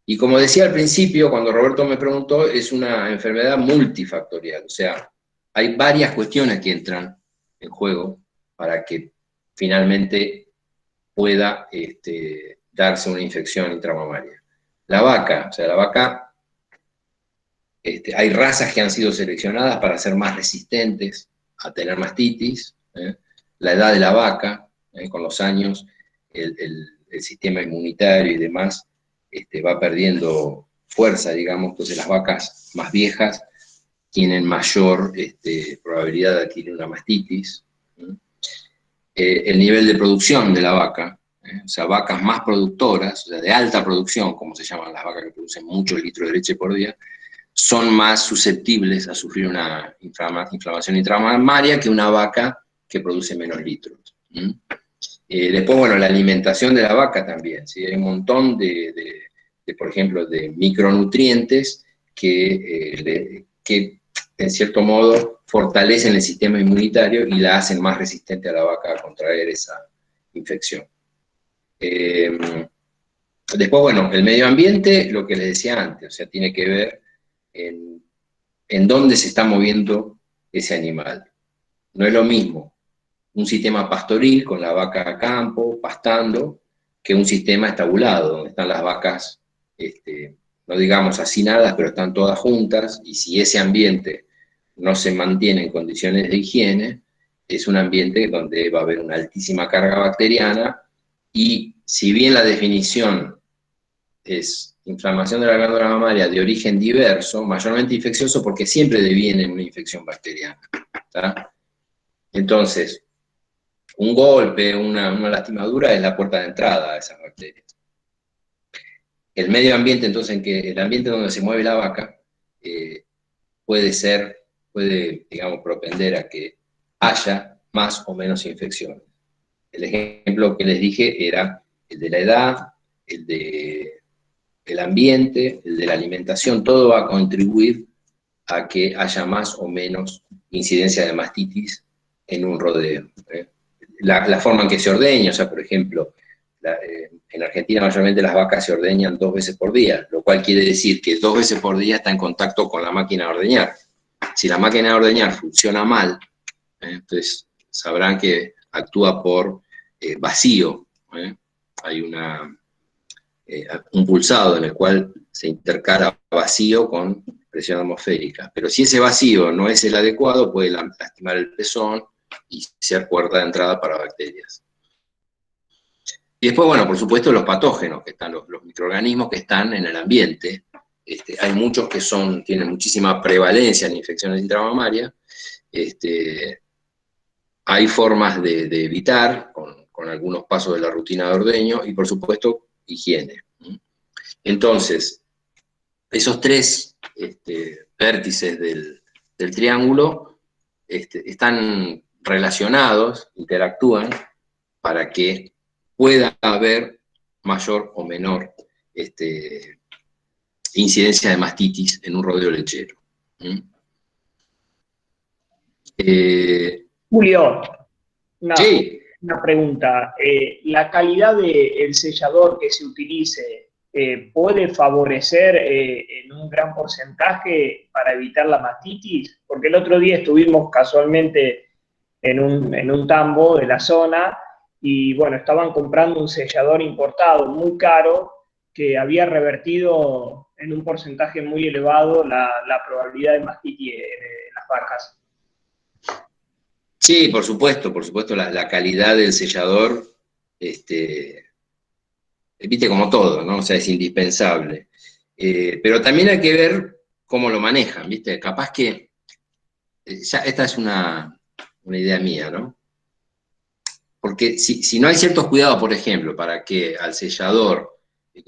Y como decía al principio, cuando Roberto me preguntó, es una enfermedad multifactorial, o sea, hay varias cuestiones que entran en juego para que finalmente pueda darse una infección intramamaria. La vaca, o sea, la vaca, hay razas que han sido seleccionadas para ser más resistentes a tener mastitis, la edad de la vaca, con los años, el sistema inmunitario y demás va perdiendo fuerza, digamos, entonces las vacas más viejas tienen mayor probabilidad de adquirir una mastitis. El nivel de producción de la vaca, o sea, vacas más productoras, o sea, de alta producción, como se llaman las vacas que producen muchos litros de leche por día, son más susceptibles a sufrir una inflamación intramamaria que una vaca que produce menos litros. Después, bueno, la alimentación de la vaca también, ¿sí? Hay un montón por ejemplo, de micronutrientes que en cierto modo fortalecen el sistema inmunitario y la hacen más resistente a la vaca a contraer esa infección. Después, bueno, el medio ambiente, lo que les decía antes, o sea, tiene que ver en dónde se está moviendo ese animal. No es lo mismo un sistema pastoril con la vaca a campo, pastando, que un sistema estabulado, donde están las vacas, no digamos hacinadas, pero están todas juntas, y si ese ambiente no se mantiene en condiciones de higiene, es un ambiente donde va a haber una altísima carga bacteriana, y si bien la definición es inflamación de la glándula mamaria de origen diverso, mayormente infeccioso, porque siempre deviene en una infección bacteriana, ¿tá? Entonces, un golpe, una lastimadura es la puerta de entrada a esas bacterias. El medio ambiente, entonces, el ambiente donde se mueve la vaca, puede, digamos, propender a que haya más o menos infecciones. El ejemplo que les dije era el de la edad, el ambiente, el de la alimentación, todo va a contribuir a que haya más o menos incidencia de mastitis en un rodeo. La forma en que se ordeña, o sea, por ejemplo, en Argentina mayormente las vacas se ordeñan 2 veces por día, lo cual quiere decir que 2 veces por día está en contacto con la máquina de ordeñar. Si la máquina de ordeñar funciona mal, entonces sabrán que actúa por vacío. Hay un pulsado en el cual se intercala vacío con presión atmosférica. Pero si ese vacío no es el adecuado, puede lastimar el pezón y ser puerta de entrada para bacterias. Y después, bueno, por supuesto, los patógenos, que están los microorganismos que están en el ambiente. Hay muchos que tienen muchísima prevalencia en infecciones intramamarias. Hay formas de evitar, con algunos pasos de la rutina de ordeño, y por supuesto, higiene. Entonces, esos 3 vértices del triángulo están relacionados, interactúan, para que pueda haber mayor o menor incidencia de mastitis en un rodeo lechero. Julio, Sí. una pregunta. ¿La calidad del sellador que se utilice puede favorecer en un gran porcentaje para evitar la mastitis? Porque el otro día estuvimos casualmente en un tambo de la zona y, bueno, estaban comprando un sellador importado muy caro que había revertido en un porcentaje muy elevado la probabilidad de mastitis en las vacas. Sí, por supuesto, la calidad del sellador, viste, como todo, ¿no? O sea, es indispensable. Pero también hay que ver cómo lo manejan, ¿viste? Capaz que, ya esta es una idea mía, ¿no? Porque si no hay ciertos cuidados, por ejemplo, para que al sellador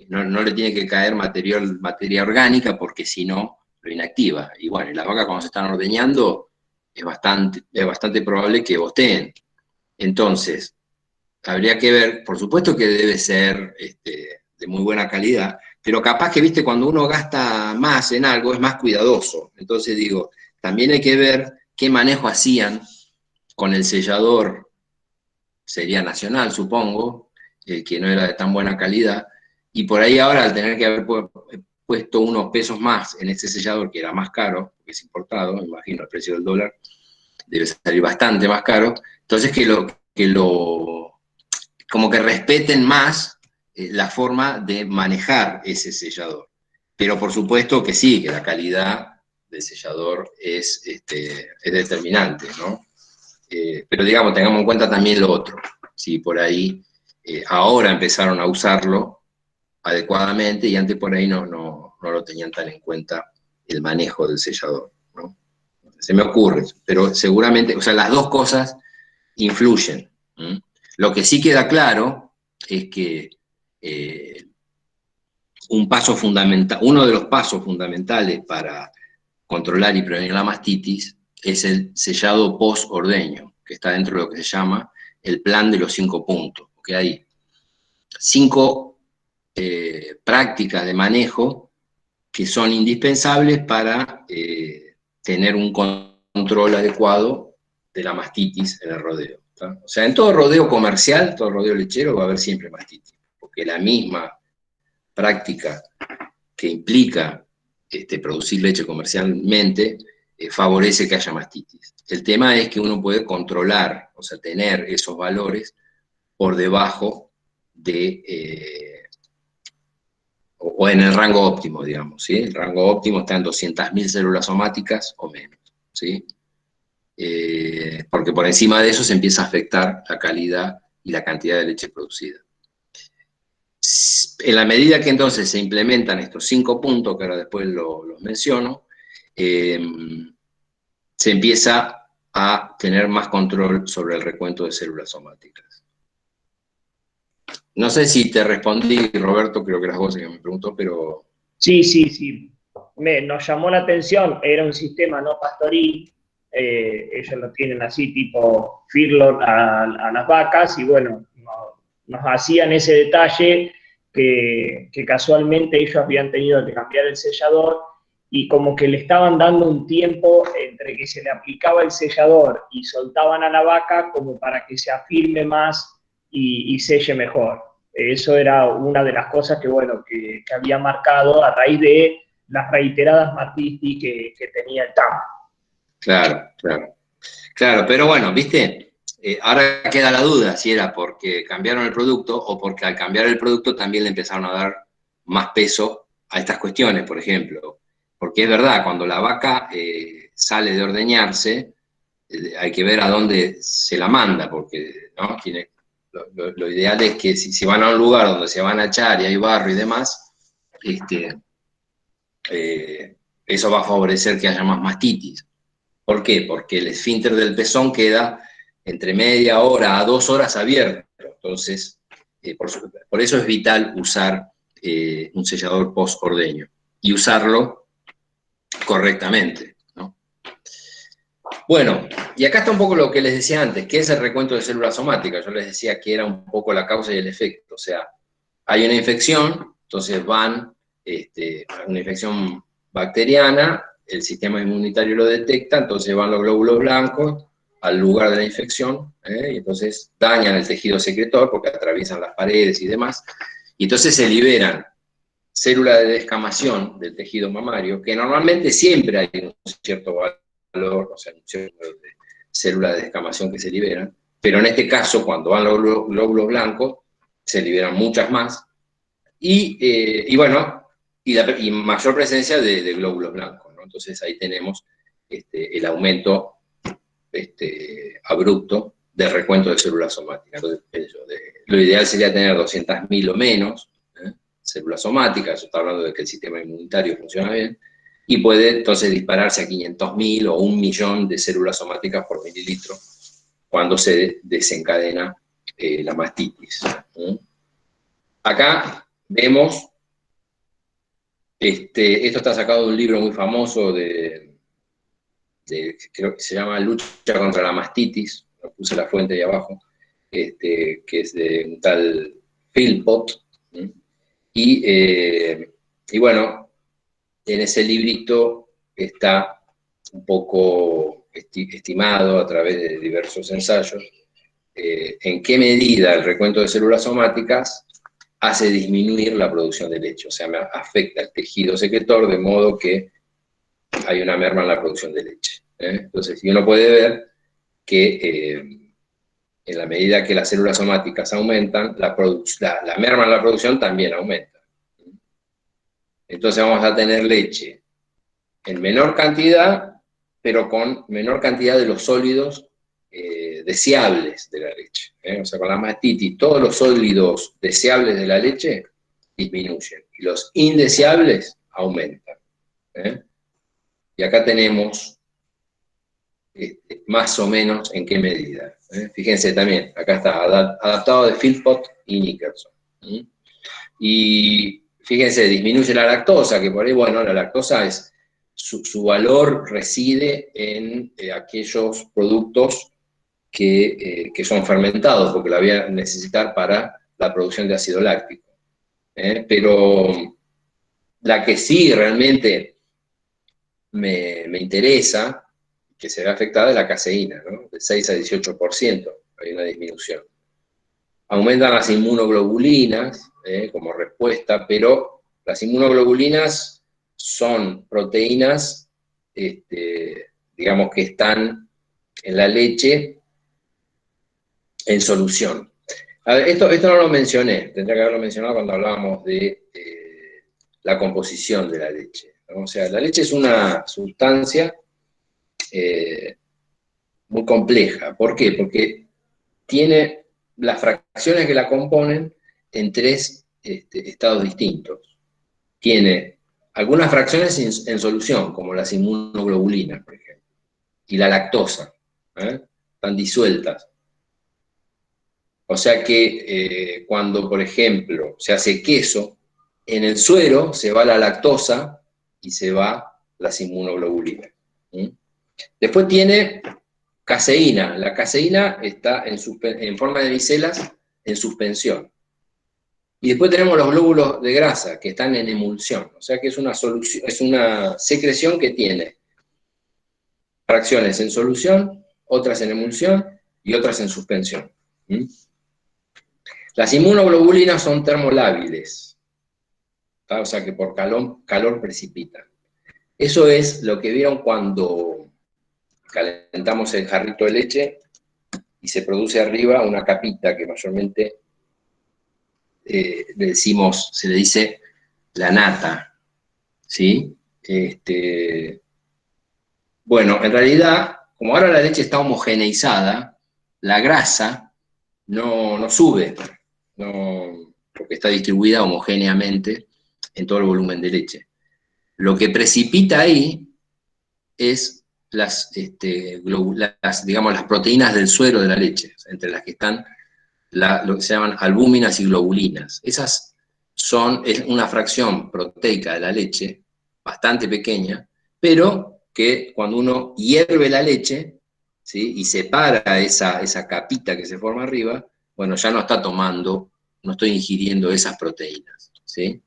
no le tiene que caer materia orgánica, porque si no, lo inactiva. Y bueno, las vacas cuando se están ordeñando, es bastante probable que bosteen. Entonces, habría que ver, por supuesto que debe ser de muy buena calidad, pero capaz que, viste, cuando uno gasta más en algo, es más cuidadoso. Entonces digo, también hay que ver qué manejo hacían con el sellador, sería nacional, supongo, que no era de tan buena calidad, y por ahí ahora, al tener que haber puesto unos pesos más en ese sellador, que era más caro, porque es importado, me imagino, el precio del dólar debe salir bastante más caro, entonces como que respeten más la forma de manejar ese sellador. Pero por supuesto que sí, que la calidad del sellador es determinante, ¿no? Pero digamos, tengamos en cuenta también lo otro. Si por ahí ahora empezaron a usarlo adecuadamente y antes por ahí no lo tenían tan en cuenta el manejo del sellador, ¿no? Se me ocurre, pero seguramente, o sea, las dos cosas influyen. Lo que sí queda claro es que uno de los pasos fundamentales para controlar y prevenir la mastitis es el sellado post-ordeño, que está dentro de lo que se llama el plan de los 5 puntos. Porque hay 5 prácticas de manejo que son indispensables para tener un control control adecuado de la mastitis en el rodeo. ¿Tá? O sea, en todo rodeo comercial, todo rodeo lechero va a haber siempre mastitis, porque la misma práctica que implica producir leche comercialmente favorece que haya mastitis. El tema es que uno puede controlar, o sea, tener esos valores por debajo de, o en el rango óptimo, digamos, ¿sí? El rango óptimo está en 200.000 células somáticas o menos, ¿sí? Porque por encima de eso se empieza a afectar la calidad y la cantidad de leche producida. En la medida que entonces se implementan estos 5 puntos, que ahora después los menciono, se empieza a tener más control sobre el recuento de células somáticas. No sé si te respondí, Roberto, creo que eras vos el que me preguntó, pero... Sí. Nos llamó la atención, era un sistema no pastoril, ellos lo tienen así, tipo feedlot a las vacas, y bueno, nos hacían ese detalle que casualmente ellos habían tenido que cambiar el sellador, y como que le estaban dando un tiempo entre que se le aplicaba el sellador y soltaban a la vaca como para que se afirme más y selle mejor. Eso era una de las cosas que, bueno, que había marcado a raíz de las reiteradas mastitis que tenía el TAM. Claro, pero bueno, viste, ahora queda la duda si era porque cambiaron el producto o porque al cambiar el producto también le empezaron a dar más peso a estas cuestiones, por ejemplo. Porque es verdad, cuando la vaca sale de ordeñarse, hay que ver a dónde se la manda, porque ¿no? Lo ideal es que si van a un lugar donde se van a echar y hay barro y demás, eso va a favorecer que haya más mastitis. ¿Por qué? Porque el esfínter del pezón queda entre media hora a 2 horas abierto. Entonces, por eso es vital usar un sellador post-ordeño y usarlo correctamente, ¿no? Bueno, y acá está un poco lo que les decía antes, ¿qué es el recuento de células somáticas? Yo les decía que era un poco la causa y el efecto. O sea, hay una infección, entonces van a una infección bacteriana, el sistema inmunitario lo detecta, entonces van los glóbulos blancos al lugar de la infección, y entonces dañan el tejido secretor porque atraviesan las paredes y demás, y entonces se liberan células de descamación del tejido mamario, que normalmente siempre hay un cierto valor, o sea, un cierto número de células de descamación que se liberan, pero en este caso, cuando van los glóbulos blancos, se liberan muchas más, y bueno, y mayor presencia de glóbulos blancos, ¿no? Entonces ahí tenemos el aumento abrupto del recuento de células somáticas. Entonces, lo ideal sería tener 200.000 o menos células somáticas, eso está hablando de que el sistema inmunitario funciona bien, y puede entonces dispararse a 500.000 o 1.000.000 de células somáticas por mililitro cuando se desencadena la mastitis. Acá vemos, esto está sacado de un libro muy famoso creo que se llama Lucha contra la mastitis, puse la fuente ahí abajo, que es de un tal Philpott, y bueno, en ese librito está un poco estimado a través de diversos ensayos en qué medida el recuento de células somáticas hace disminuir la producción de leche, o sea, afecta el tejido secretor de modo que hay una merma en la producción de leche. Entonces, uno puede ver que en la medida que las células somáticas aumentan, la merma en la producción también aumenta. Entonces vamos a tener leche en menor cantidad, pero con menor cantidad de los sólidos deseables de la leche. O sea, con la mastitis, todos los sólidos deseables de la leche disminuyen, y los indeseables aumentan. Y acá tenemos más o menos en qué medida. Fíjense también, acá está, adaptado de Philpott y Nickerson. Y fíjense, disminuye la lactosa, que por ahí, bueno, la lactosa es, su valor reside en aquellos productos que son fermentados, porque la voy a necesitar para la producción de ácido láctico. Pero la que sí realmente me interesa, que se ve afectada es la caseína, ¿no? De 6 a 18% hay una disminución. Aumentan las inmunoglobulinas como respuesta, pero las inmunoglobulinas son proteínas, digamos, que están en la leche en solución. A ver, esto no lo mencioné, tendría que haberlo mencionado cuando hablábamos de la composición de la leche, ¿no? O sea, la leche es una sustancia muy compleja. ¿Por qué? Porque tiene las fracciones que la componen en tres estados distintos. Tiene algunas fracciones en solución, como las inmunoglobulinas, por ejemplo, y la lactosa, están disueltas. O sea que cuando, por ejemplo, se hace queso, en el suero se va la lactosa y se va las inmunoglobulinas. Después tiene caseína. La caseína está en forma de micelas en suspensión. Y después tenemos los glóbulos de grasa que están en emulsión. O sea que es una secreción que tiene fracciones en solución, otras en emulsión y otras en suspensión. Las inmunoglobulinas son termolábiles, ¿tá? O sea que por calor precipitan. Eso es lo que vieron cuando calentamos el jarrito de leche y se produce arriba una capita que mayormente se le dice la nata, ¿sí? Bueno, en realidad, como ahora la leche está homogeneizada, la grasa no sube, porque está distribuida homogéneamente en todo el volumen de leche. Lo que precipita ahí es digamos, las proteínas del suero de la leche, entre las que están lo que se llaman albúminas y globulinas. Esas es una fracción proteica de la leche, bastante pequeña, pero que cuando uno hierve la leche, ¿sí?, y separa esa capita que se forma arriba, bueno, ya no estoy ingiriendo esas proteínas, ¿sí?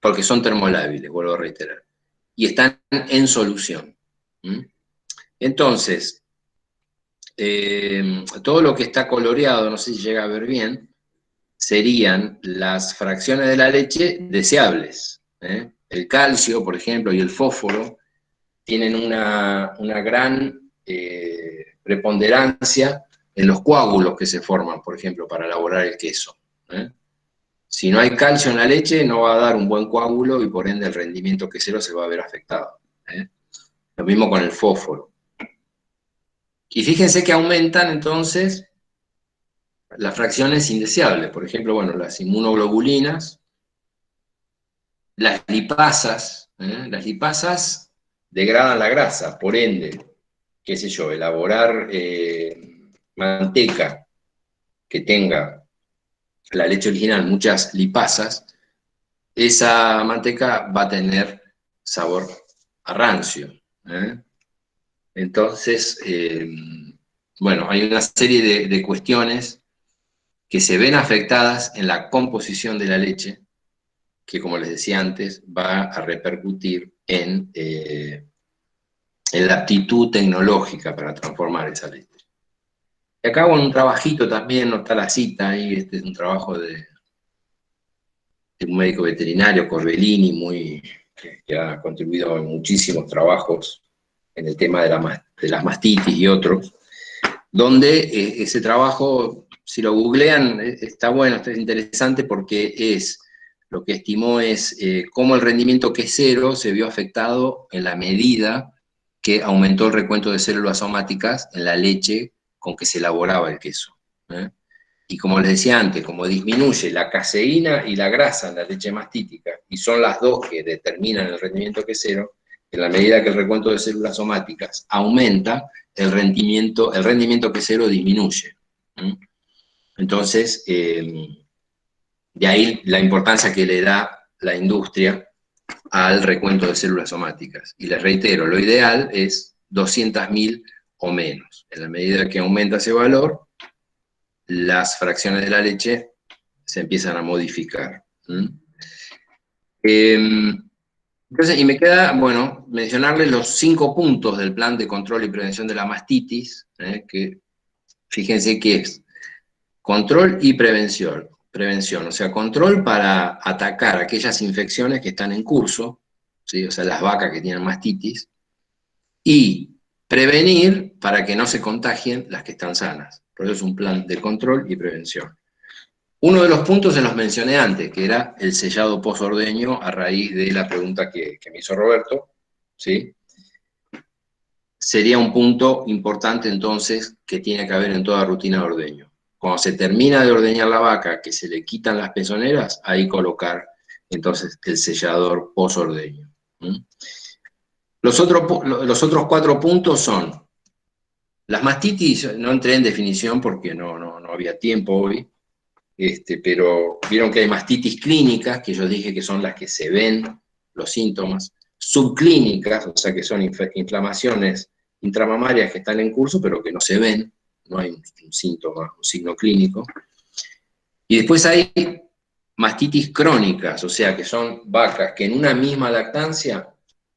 Porque son termolábiles, vuelvo a reiterar, y están en solución. Entonces, todo lo que está coloreado, no sé si llega a ver bien, serían las fracciones de la leche deseables. El calcio, por ejemplo, y el fósforo tienen una gran preponderancia en los coágulos que se forman, por ejemplo, para elaborar el queso. Si no hay calcio en la leche, no va a dar un buen coágulo y por ende el rendimiento quesero se va a ver afectado. Lo mismo con el fósforo. Y fíjense que aumentan entonces las fracciones indeseables, por ejemplo, bueno, las inmunoglobulinas, las lipasas. Las lipasas degradan la grasa, por ende, qué sé yo, elaborar manteca que tenga la leche original muchas lipasas, esa manteca va a tener sabor a rancio. Entonces, bueno, hay una serie de cuestiones que se ven afectadas en la composición de la leche, que como les decía antes, va a repercutir en la aptitud tecnológica para transformar esa leche. Y acá hago un trabajito también, no está la cita ahí, este es un trabajo de un médico veterinario, Corbellini, que ha contribuido en muchísimos trabajos en el tema de las mastitis y otros, donde ese trabajo, si lo googlean, está bueno, está interesante porque lo que estimó es cómo el rendimiento quesero se vio afectado en la medida que aumentó el recuento de células somáticas en la leche con que se elaboraba el queso. Y como les decía antes, como disminuye la caseína y la grasa en la leche mastítica, y son las dos que determinan el rendimiento quesero, en la medida que el recuento de células somáticas aumenta, el rendimiento quesero disminuye. Entonces, de ahí la importancia que le da la industria al recuento de células somáticas. Y les reitero, lo ideal es 200.000 o menos. En la medida que aumenta ese valor, las fracciones de la leche se empiezan a modificar. Entonces, y me queda, bueno, mencionarles los 5 puntos del plan de control y prevención de la mastitis, que fíjense que es control y prevención. Prevención, o sea, control para atacar aquellas infecciones que están en curso, ¿sí? O sea, las vacas que tienen mastitis, y prevenir para que no se contagien las que están sanas. Por eso es un plan de control y prevención. Uno de los puntos se los mencioné antes, que era el sellado posordeño a raíz de la pregunta que me hizo Roberto, ¿sí? Sería un punto importante entonces que tiene que haber en toda rutina de ordeño. Cuando se termina de ordeñar la vaca, que se le quitan las pezoneras, ahí colocar entonces el sellador posordeño. Los otros 4 puntos son las mastitis. No entré en definición porque no había tiempo hoy, pero vieron que hay mastitis clínicas, que yo dije que son las que se ven los síntomas, subclínicas, o sea que son inflamaciones intramamarias que están en curso, pero que no se ven, no hay un síntoma, un signo clínico. Y después hay mastitis crónicas, o sea que son vacas que en una misma lactancia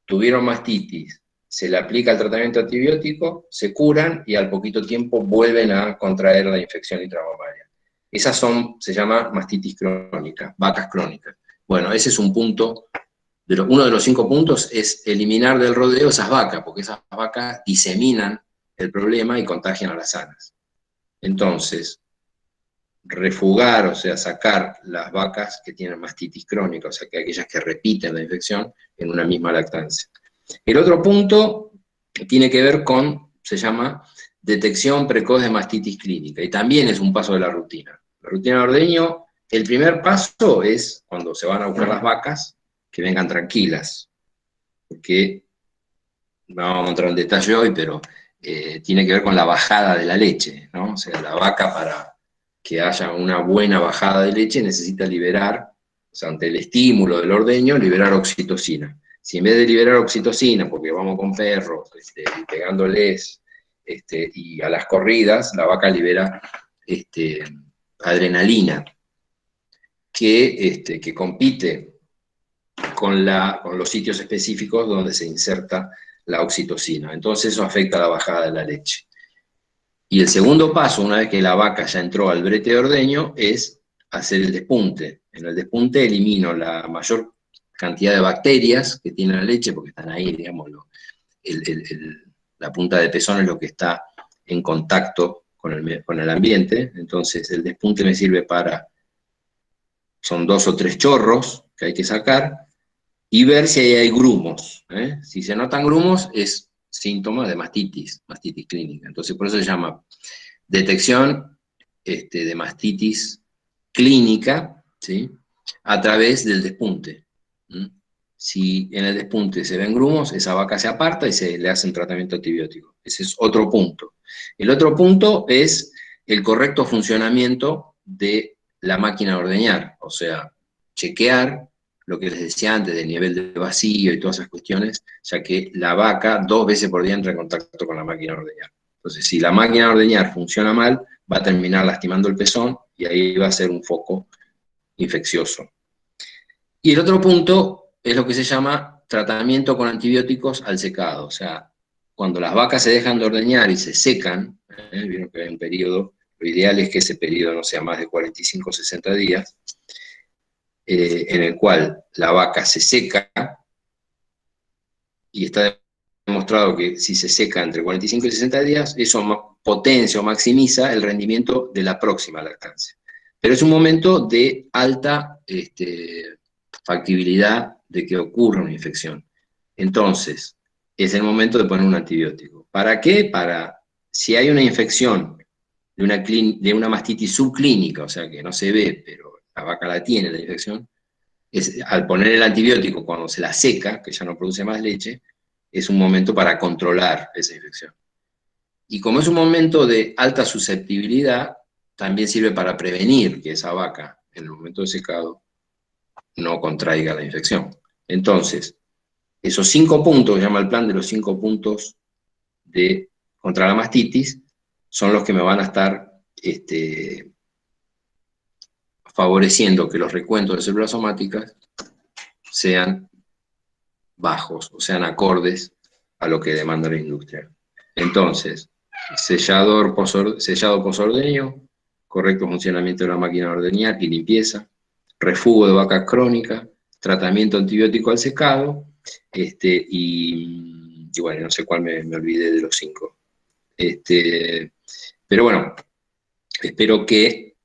tuvieron mastitis, se le aplica el tratamiento antibiótico, se curan y al poquito tiempo vuelven a contraer la infección intramamaria. Esas se llama mastitis crónica, vacas crónicas. Bueno, ese es un punto, uno de los 5 puntos es eliminar del rodeo esas vacas, porque esas vacas diseminan el problema y contagian a las sanas. Entonces, refugar, o sea, sacar las vacas que tienen mastitis crónica, o sea, que aquellas que repiten la infección en una misma lactancia. El otro punto tiene que ver con, se llama detección precoz de mastitis clínica, y también es un paso de la rutina. La rutina de ordeño, el primer paso es, cuando se van a buscar las vacas, que vengan tranquilas, porque no vamos a entrar en detalle hoy, pero tiene que ver con la bajada de la leche, ¿no? O sea, la vaca, para que haya una buena bajada de leche, necesita liberar, o sea, ante el estímulo del ordeño, liberar oxitocina. Si en vez de liberar oxitocina, porque vamos con perros, y pegándoles, y a las corridas, la vaca libera adrenalina, que compite con los sitios específicos donde se inserta la oxitocina. Entonces eso afecta a la bajada de la leche. Y el segundo paso, una vez que la vaca ya entró al brete de ordeño, es hacer el despunte. En el despunte elimino la mayor cantidad de bacterias que tiene la leche, porque están ahí, digamos, la punta de pezón es lo que está en contacto con el ambiente. Entonces el despunte me sirve son 2 o 3 chorros que hay que sacar, y ver si ahí hay grumos. Si se notan grumos, es síntoma de mastitis clínica. Entonces, por eso se llama detección de mastitis clínica, ¿sí? A través del despunte. Si en el despunte se ven grumos, esa vaca se aparta y se le hace un tratamiento antibiótico. Ese es otro punto. El otro punto es el correcto funcionamiento de la máquina de ordeñar, o sea, chequear lo que les decía antes del nivel de vacío y todas esas cuestiones, ya que la vaca 2 veces por día entra en contacto con la máquina de ordeñar. Entonces, si la máquina de ordeñar funciona mal, va a terminar lastimando el pezón y ahí va a ser un foco infeccioso. Y el otro punto es lo que se llama tratamiento con antibióticos al secado, o sea, cuando las vacas se dejan de ordeñar y se secan, vieron que hay un periodo, lo ideal es que ese periodo no sea más de 45 o 60 días, en el cual la vaca se seca, y está demostrado que si se seca entre 45 y 60 días, eso potencia o maximiza el rendimiento de la próxima lactancia. Pero es un momento de alta factibilidad de que ocurra una infección. Entonces, es el momento de poner un antibiótico. ¿Para qué? Para, si hay una infección de una mastitis subclínica, o sea que no se ve, pero la vaca la tiene la infección, al poner el antibiótico cuando se la seca, que ya no produce más leche, es un momento para controlar esa infección. Y como es un momento de alta susceptibilidad, también sirve para prevenir que esa vaca, en el momento de secado, no contraiga la infección. Entonces, esos 5 puntos, que llama el plan de los 5 puntos contra la mastitis, son los que me van a estar favoreciendo que los recuentos de células somáticas sean bajos, o sean acordes a lo que demanda la industria. Entonces, sellado posordeño, correcto funcionamiento de la máquina de ordeñar y limpieza, refugo de vaca crónica, tratamiento antibiótico al secado, y bueno, no sé cuál me olvidé de los 5. Pero bueno, espero que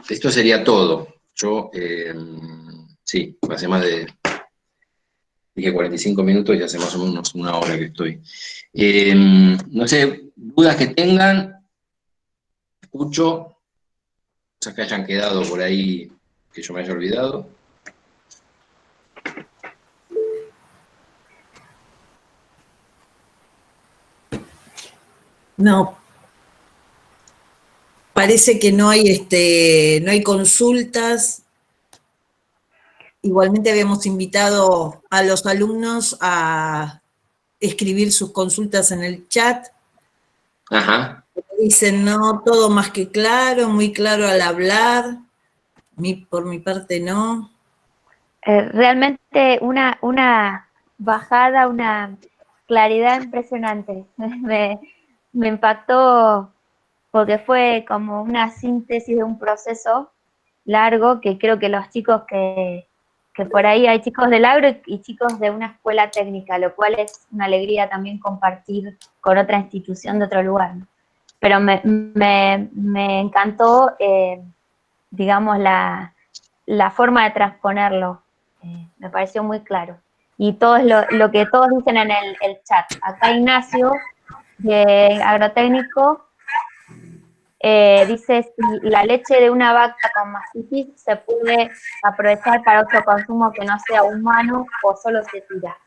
esto sería todo. Yo, sí, hace más de, dije 45 minutos y hace más o menos una hora que estoy. No sé, dudas que tengan, escucho, cosas que hayan quedado por ahí que yo me haya olvidado. No, parece que no hay consultas. Igualmente habíamos invitado a los alumnos a escribir sus consultas en el chat. Ajá. Dicen, no, todo más que claro, muy claro al hablar. Por mi parte, no. Realmente una bajada, una claridad impresionante. Me impactó porque fue como una síntesis de un proceso largo que creo que los chicos que por ahí hay chicos del agro y chicos de una escuela técnica, lo cual es una alegría también compartir con otra institución de otro lugar, ¿no? Pero me encantó, digamos, la forma de transponerlo. Me pareció muy claro. Y todo lo que todos dicen en el chat. Acá Ignacio, de agrotécnico, dice si la leche de una vaca con mastitis se puede aprovechar para otro consumo que no sea humano o solo se tira.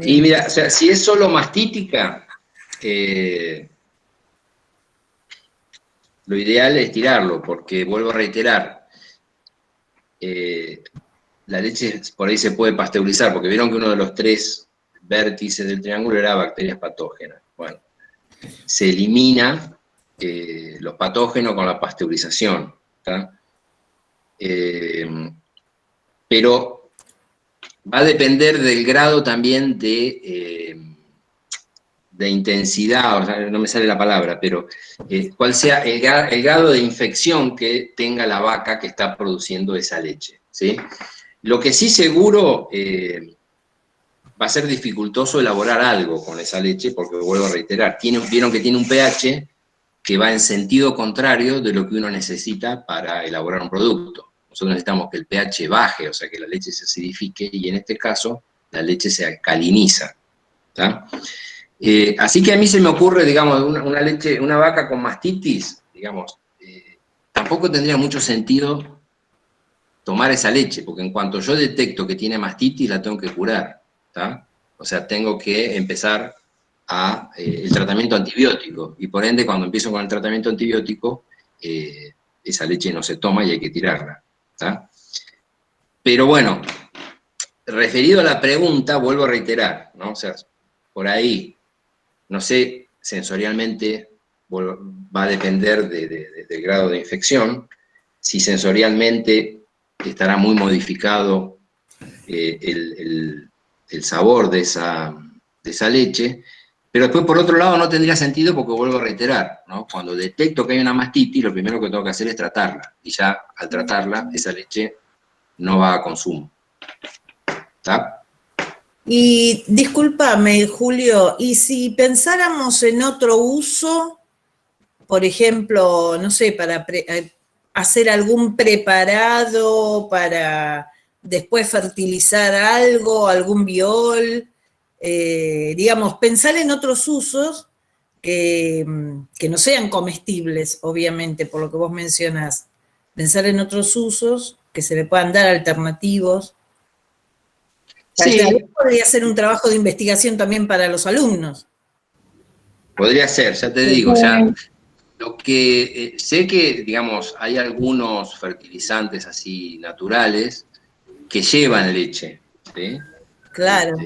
Y mira, o sea, si es solo mastítica, lo ideal es tirarlo, porque vuelvo a reiterar, la leche por ahí se puede pasteurizar, porque vieron que uno de los 3 vértices del triángulo era bacterias patógenas. Bueno, se elimina los patógenos con la pasteurización, ¿tá? Pero va a depender del grado también de intensidad, o sea, no me sale la palabra, pero cuál sea el grado de infección que tenga la vaca que está produciendo esa leche, ¿sí? Lo que sí seguro va a ser dificultoso elaborar algo con esa leche, porque vuelvo a reiterar, vieron que tiene un pH que va en sentido contrario de lo que uno necesita para elaborar un producto. Nosotros necesitamos que el pH baje, o sea, que la leche se acidifique, y en este caso, la leche se alcaliniza, ¿tá? Así que a mí se me ocurre, digamos, una vaca con mastitis, digamos, tampoco tendría mucho sentido tomar esa leche, porque en cuanto yo detecto que tiene mastitis, la tengo que curar, ¿tá? O sea, tengo que empezar el tratamiento antibiótico, y por ende, cuando empiezo con el tratamiento antibiótico, esa leche no se toma y hay que tirarla, ¿tá? Pero bueno, referido a la pregunta, vuelvo a reiterar, ¿no? O sea, por ahí, no sé, sensorialmente va a depender del grado de infección. Si sensorialmente estará muy modificado el sabor de esa leche, pero después por otro lado no tendría sentido, porque vuelvo a reiterar, ¿no? Cuando detecto que hay una mastitis, lo primero que tengo que hacer es tratarla, y ya al tratarla, esa leche no va a consumo. ¿Está? Y discúlpame, Julio, y si pensáramos en otro uso, por ejemplo, no sé, para hacer algún preparado, para después fertilizar algo, algún biol, digamos, pensar en otros usos que no sean comestibles, obviamente, por lo que vos mencionás. Pensar en otros usos que se le puedan dar alternativos. Sí. Tal vez podría ser un trabajo de investigación también para los alumnos. Podría ser, ya te digo, o sea, lo que sé que, digamos, hay algunos fertilizantes así naturales que llevan leche, ¿sí? Claro.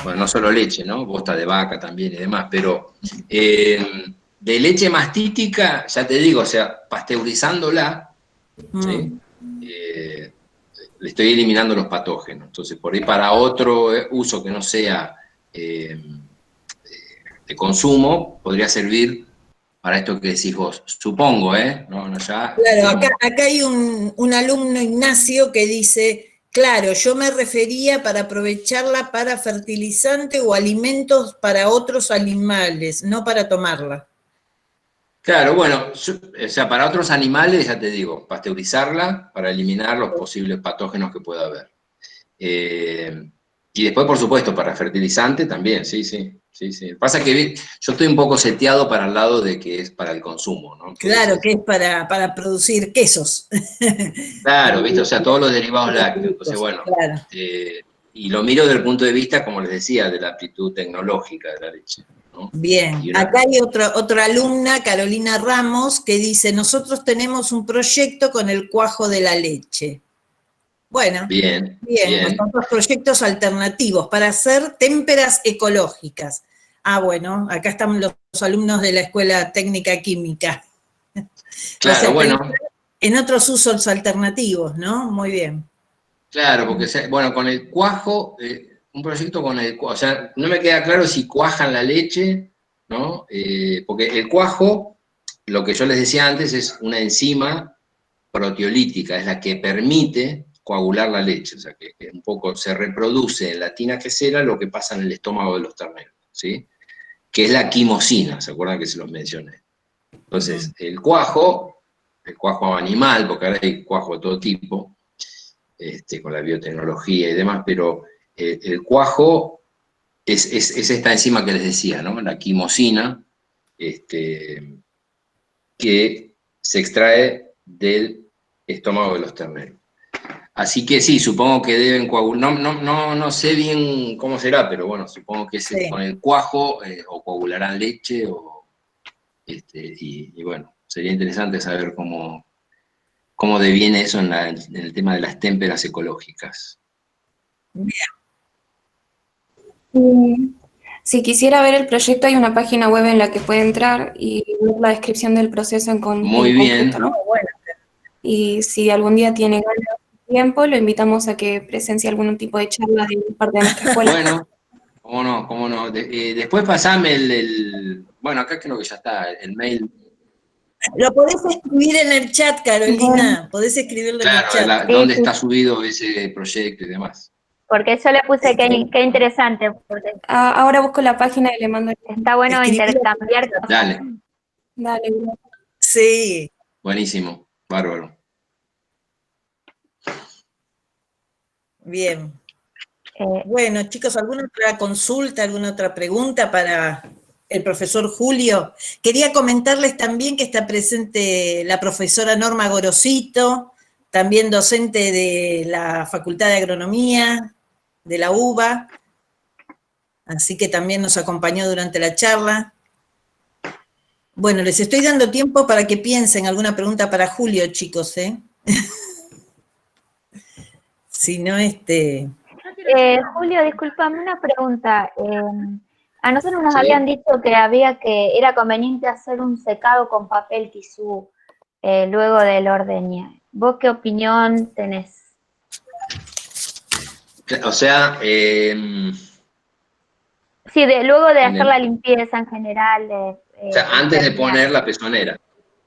Bueno, no solo leche, ¿no? Bosta de vaca también y demás, pero de leche mastítica, ya te digo, o sea, pasteurizándola, ¿sí? estoy eliminando los patógenos. Entonces, por ahí para otro uso que no sea de consumo, podría servir para esto que decís vos. Supongo, No, ya, Claro, acá hay un alumno, Ignacio, que dice, claro, yo me refería para aprovecharla para fertilizante o alimentos para otros animales, no para tomarla. Claro, bueno, o sea, para otros animales, ya te digo, pasteurizarla para eliminar los posibles patógenos que pueda haber. Y después, por supuesto, para fertilizante también, sí. Pasa que yo estoy un poco seteado para el lado de que es para el consumo, ¿no? Entonces, claro, que es para producir quesos. Claro, ¿viste? O sea, todos los derivados lácteos. Entonces, bueno, claro. Y lo miro desde el punto de vista, como les decía, de la aptitud tecnológica de la leche, ¿no? Bien, acá hay otra alumna, Carolina Ramos, que dice, nosotros tenemos un proyecto con el cuajo de la leche. Bueno, bien. Son dos proyectos alternativos para hacer témperas ecológicas. Ah, bueno, acá están los alumnos de la Escuela Técnica Química. Claro, o sea, bueno. En otros usos alternativos, ¿no? Muy bien. Claro, porque, bueno, con el cuajo, un proyecto con el cuajo, o sea, no me queda claro si cuajan la leche, ¿no? Porque el cuajo, lo que yo les decía antes, es una enzima proteolítica, es la que permite coagular la leche, o sea, que un poco se reproduce en la tina quesera lo que pasa en el estómago de los terneros, ¿sí? Que es la quimosina, ¿se acuerdan que se los mencioné? Entonces, el cuajo animal, porque ahora hay cuajo de todo tipo, con la biotecnología y demás, pero el cuajo es esta enzima que les decía, ¿no? La quimosina, que se extrae del estómago de los terneros. Así que sí, supongo que deben coagular, no sé bien cómo será, pero bueno, supongo que con el cuajo o coagularán leche, y bueno, sería interesante saber cómo deviene eso en el tema de las témperas ecológicas. Bien. Si quisiera ver el proyecto, hay una página web en la que puede entrar y ver la descripción del proceso en Muy bien. concreto, ¿no? Y si algún día tiene ganas de tiempo, lo invitamos a que presencie algún tipo de charla de parte de nuestra escuela. Bueno, cómo no. Después pasame bueno, acá creo que ya está, el mail. Lo podés escribir en el chat, Carolina, podés escribirlo en el chat. Claro, dónde está subido ese proyecto y demás. Porque yo le puse qué interesante. Porque ahora busco la página y le mando. Está bueno intercambiar cosas. Dale. Sí. Buenísimo, bárbaro. Bien. Bueno, chicos, ¿alguna otra consulta, alguna otra pregunta para el profesor Julio? Quería comentarles también que está presente la profesora Norma Gorosito, también docente de la Facultad de Agronomía, de la UBA, así que también nos acompañó durante la charla. Bueno, les estoy dando tiempo para que piensen alguna pregunta para Julio, chicos, ¿eh? Si no, Julio, discúlpame una pregunta. A nosotros nos habían dicho que era conveniente hacer un secado con papel tisú luego del ordeñe. ¿Vos qué opinión tenés? O sea, sí, luego de hacer la limpieza en general. O sea, antes de poner la pezonera.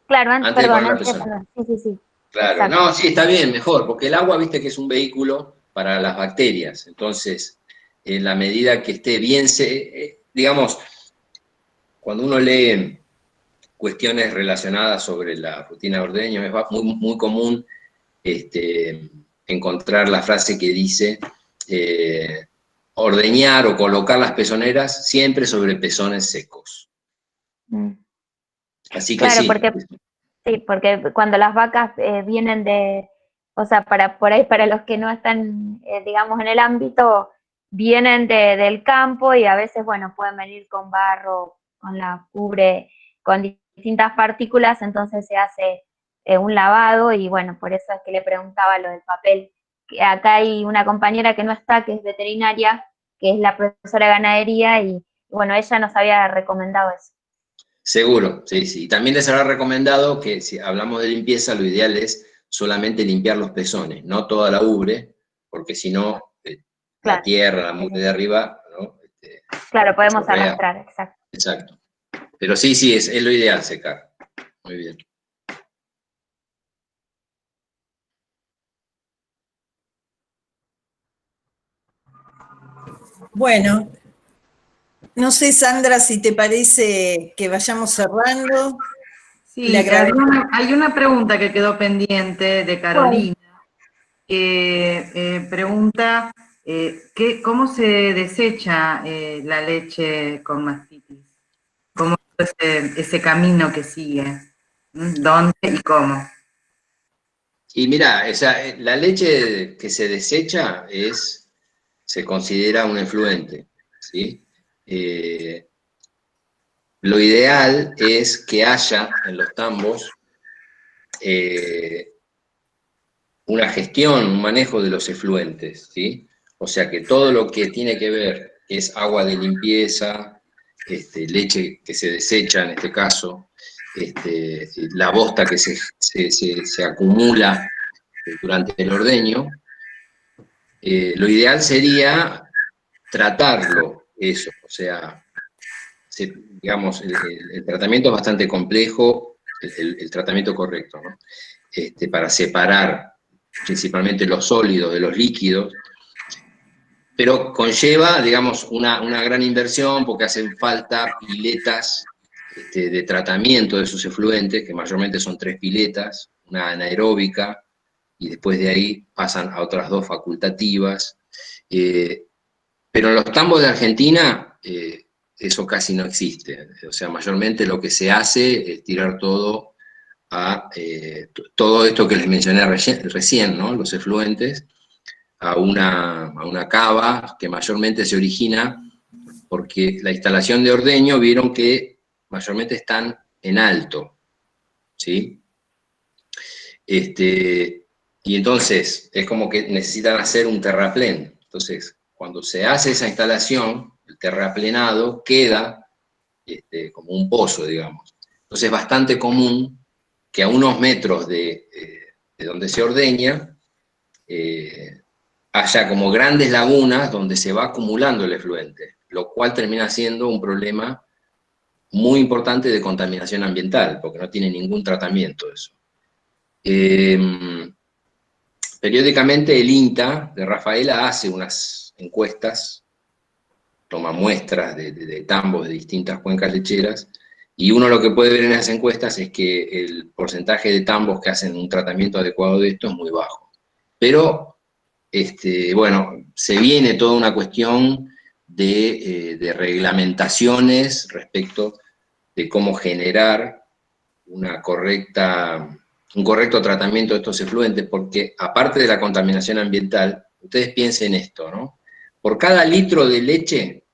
Claro, antes de poner la pezonera. Sí. Claro, exacto. No, sí, está bien, mejor, porque el agua, viste que es un vehículo para las bacterias. Entonces, en la medida que esté bien, digamos, cuando uno lee cuestiones relacionadas sobre la rutina de ordeño, es muy común encontrar la frase que dice ordeñar o colocar las pezoneras siempre sobre pezones secos. Así que claro, sí. Porque cuando las vacas vienen o sea, por ahí para los que no están, digamos, en el ámbito, vienen del campo y a veces, bueno, pueden venir con barro, con la cubre, con distintas partículas, entonces se hace un lavado y bueno, por eso es que le preguntaba lo del papel. Acá hay una compañera que no está, que es veterinaria, que es la profesora de ganadería y bueno, ella nos había recomendado eso. Seguro, sí. También les habrá recomendado que si hablamos de limpieza, lo ideal es solamente limpiar los pezones, no toda la ubre, porque si no, la Claro. tierra, la mugre de arriba, ¿no? Claro, podemos chorrea. arrastrar, exacto. Exacto. Pero sí, es lo ideal secar. Muy bien. Bueno, no sé, Sandra, si te parece que vayamos cerrando. Sí, Le agradezco. hay una pregunta que quedó pendiente de Carolina, que pregunta ¿cómo se desecha la leche con mastitis? ¿Cómo es ese camino que sigue? ¿Dónde y cómo? Y mira, la leche que se desecha se considera un efluente, ¿sí? Lo ideal es que haya en los tambos una gestión, un manejo de los efluentes, ¿sí? O sea que todo lo que tiene que ver es agua de limpieza, leche que se desecha en este caso, la bosta que se acumula durante el ordeño, lo ideal sería tratarlo, eso, o sea, digamos, el tratamiento es bastante complejo, el tratamiento correcto, ¿no? Para separar principalmente los sólidos de los líquidos, pero conlleva, digamos, una gran inversión porque hacen falta piletas de tratamiento de esos efluentes, que mayormente son 3 piletas, una anaeróbica, y después de ahí pasan a otras 2 facultativas. Pero en los tambos de Argentina eso casi no existe. O sea, mayormente lo que se hace es tirar todo a todo esto que les mencioné recién, ¿no? Los efluentes, a una cava que mayormente se origina porque la instalación de ordeño vieron que mayormente están en alto, ¿sí? Y entonces es como que necesitan hacer un terraplén. Entonces, cuando se hace esa instalación, el terraplenado queda como un pozo, digamos. Entonces es bastante común que a unos metros de donde se ordeña haya como grandes lagunas donde se va acumulando el efluente, lo cual termina siendo un problema muy importante de contaminación ambiental, porque no tiene ningún tratamiento eso. Periódicamente el INTA de Rafaela hace unas encuestas, toma muestras de tambos de distintas cuencas lecheras, y uno lo que puede ver en esas encuestas es que el porcentaje de tambos que hacen un tratamiento adecuado de esto es muy bajo. Pero, bueno, se viene toda una cuestión de reglamentaciones respecto de cómo generar un correcto tratamiento de estos efluentes, porque aparte de la contaminación ambiental, ustedes piensen esto, ¿no? Por cada litro de leche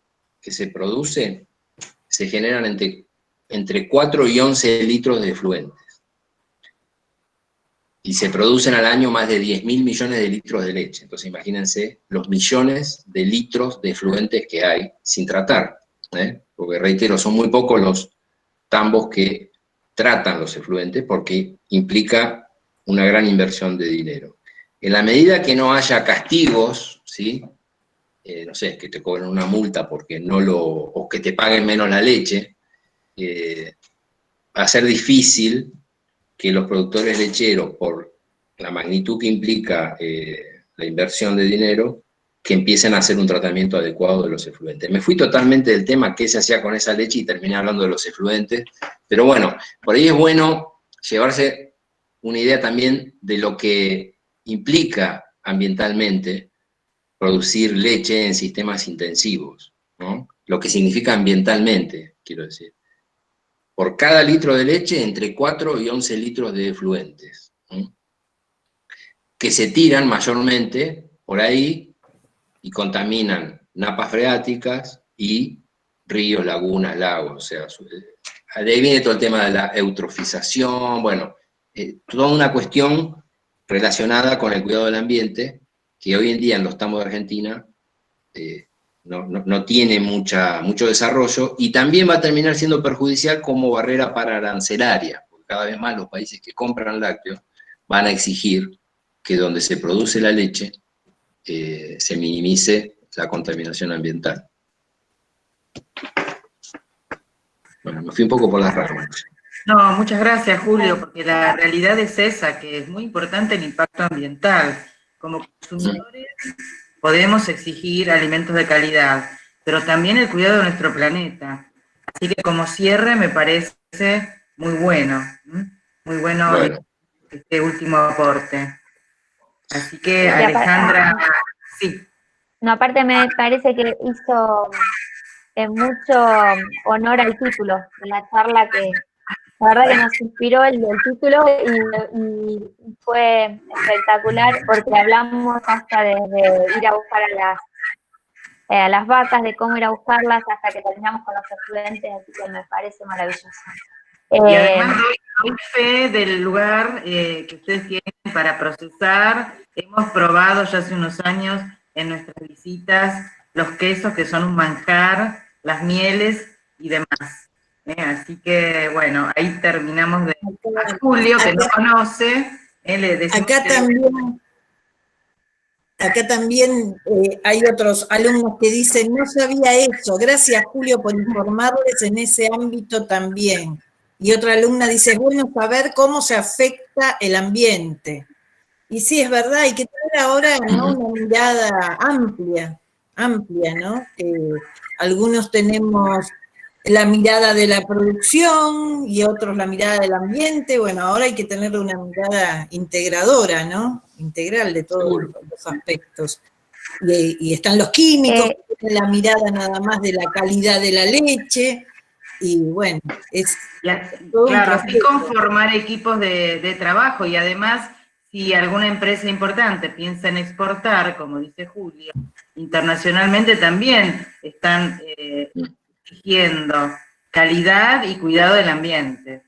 que se produce, se generan entre 4 y 11 litros de efluentes. Y se producen al año más de 10.000 millones de litros de leche. Entonces imagínense los millones de litros de efluentes que hay sin tratar, ¿eh? Porque reitero, son muy pocos los tambos que tratan los efluentes porque implica una gran inversión de dinero. En la medida que no haya castigos, ¿sí? No sé, que te cobren una multa porque o que te paguen menos la leche, va a ser difícil que los productores lecheros, por la magnitud que implica la inversión de dinero, que empiecen a hacer un tratamiento adecuado de los efluentes. Me fui totalmente del tema qué se hacía con esa leche y terminé hablando de los efluentes, pero bueno, por ahí es bueno llevarse una idea también de lo que implica ambientalmente producir leche en sistemas intensivos, ¿no? Lo que significa ambientalmente, quiero decir. Por cada litro de leche, entre 4 y 11 litros de efluentes, ¿sí? Que se tiran mayormente por ahí y contaminan napas freáticas y ríos, lagunas, lagos. O sea, de ahí viene todo el tema de la eutrofización, bueno, toda una cuestión relacionada con el cuidado del ambiente, que hoy en día en los tambos de Argentina no tiene mucho desarrollo, y también va a terminar siendo perjudicial como barrera para arancelaria, porque cada vez más los países que compran lácteos van a exigir que donde se produce la leche se minimice la contaminación ambiental. Bueno, me fui un poco por las ramas. No, muchas gracias, Julio, porque la realidad es esa, que es muy importante el impacto ambiental. Como consumidores podemos exigir alimentos de calidad, pero también el cuidado de nuestro planeta. Así que como cierre me parece muy bueno este último aporte. Así que, Alejandra, sí. No, aparte me parece que hizo mucho honor al título de la charla, que la verdad que nos inspiró el título y fue espectacular porque hablamos hasta de ir a buscar a las vacas, de cómo ir a buscarlas hasta que terminamos con los estudiantes, así que me parece maravilloso. Y además doy fe del lugar que ustedes tienen para procesar. Hemos probado ya hace unos años en nuestras visitas los quesos que son un manjar, las mieles y demás. Así que, bueno, ahí terminamos de... A Julio, que no conoce, le decimos... Acá también hay otros alumnos que dicen, no sabía eso, gracias Julio por informarles en ese ámbito también. Y otra alumna dice, es bueno saber cómo se afecta el ambiente. Y sí, es verdad, hay que tener ahora, ¿no?, una mirada amplia, ¿no? Algunos tenemos la mirada de la producción y otros la mirada del ambiente. Bueno, ahora hay que tener una mirada integradora, ¿no? Integral de todos los aspectos. Y están los químicos, que tienen la mirada nada más de la calidad de la leche, y bueno, es todo claro, un así conformar equipos de trabajo, y además, si alguna empresa importante piensa en exportar, como dice Julia, internacionalmente también están exigiendo calidad y cuidado del ambiente.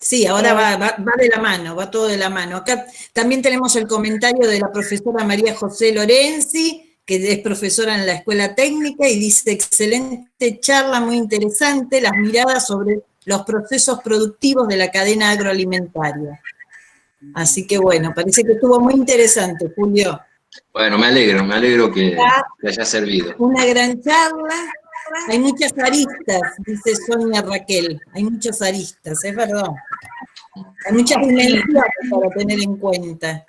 Sí, ahora va de la mano, va todo de la mano. Acá también tenemos el comentario de la profesora María José Lorenzi, que es profesora en la Escuela Técnica, y dice, excelente charla, muy interesante, las miradas sobre los procesos productivos de la cadena agroalimentaria. Así que bueno, parece que estuvo muy interesante, Julio. Bueno, me alegro que haya servido. Una gran charla. Hay muchas aristas, dice Sonia Raquel, hay muchas aristas, es verdad. Hay muchas dimensiones para tener en cuenta.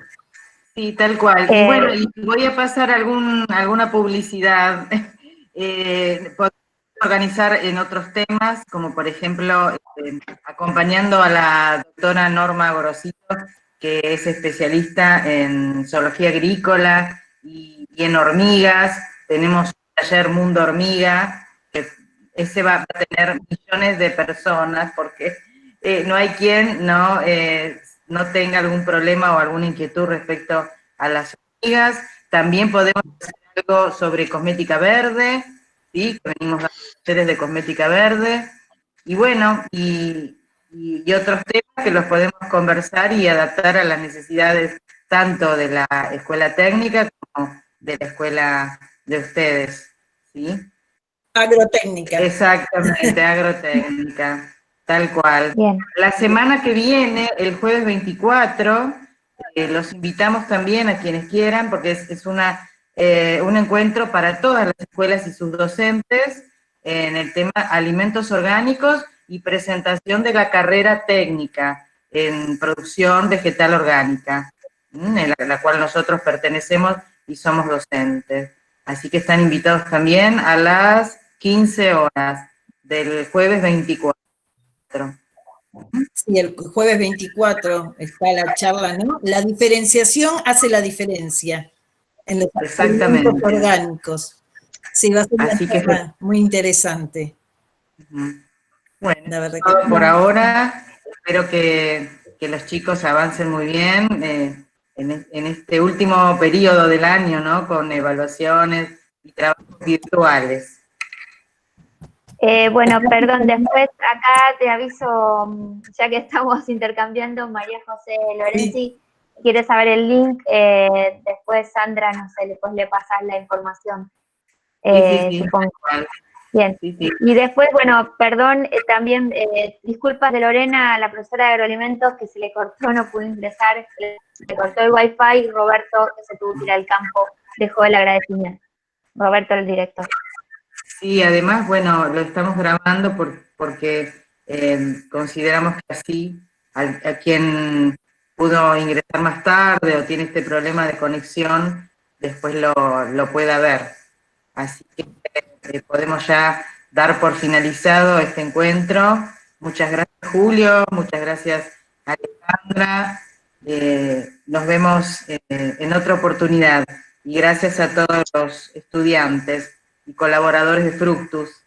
Sí, tal cual. Y bueno, y voy a pasar alguna publicidad. Podemos organizar en otros temas, como por ejemplo, acompañando a la doctora Norma Gorosito, que es especialista en zoología agrícola y en hormigas. Tenemos un taller Mundo Hormiga, que ese va a tener millones de personas, porque no hay quien no tenga algún problema o alguna inquietud respecto a las hormigas. También podemos hacer algo sobre cosmética verde, ¿sí? Venimos a talleres de cosmética verde, y bueno, y otros temas que los podemos conversar y adaptar a las necesidades tanto de la escuela técnica como de la escuela de ustedes, ¿sí? Agrotécnica. Exactamente, agrotécnica. Tal cual. Bien. La semana que viene, el jueves 24, los invitamos también a quienes quieran, porque es un encuentro para todas las escuelas y sus docentes en el tema alimentos orgánicos y presentación de la carrera técnica en producción vegetal orgánica, en la cual nosotros pertenecemos y somos docentes. Así que están invitados también a las 15 horas del jueves 24. Sí, el jueves 24 está la charla, ¿no? La diferenciación hace la diferencia en los alimentos orgánicos. Sí, va a ser una charla muy interesante. Bueno, la verdad que por ahora, espero que los chicos avancen muy bien en este último periodo del año, ¿no? Con evaluaciones y trabajos virtuales. Bueno, perdón, después acá te aviso, ya que estamos intercambiando, María José Lorenzi quiere saber el link, después Sandra, no sé, después le pasas la información, Sí. supongo. Bien. Sí, sí. Y después, bueno, perdón, también disculpas de Lorena, la profesora de agroalimentos, que se le cortó, no pudo ingresar, le cortó el wifi, y Roberto, que se tuvo que ir al campo, dejó el agradecimiento. Roberto, el director. Sí, además, bueno, lo estamos grabando porque consideramos que así a quien pudo ingresar más tarde o tiene este problema de conexión, después lo pueda ver. Así que podemos ya dar por finalizado este encuentro. Muchas gracias, Julio, muchas gracias, Alejandra. Nos vemos en otra oportunidad. Y gracias a todos los estudiantes y colaboradores de Fructus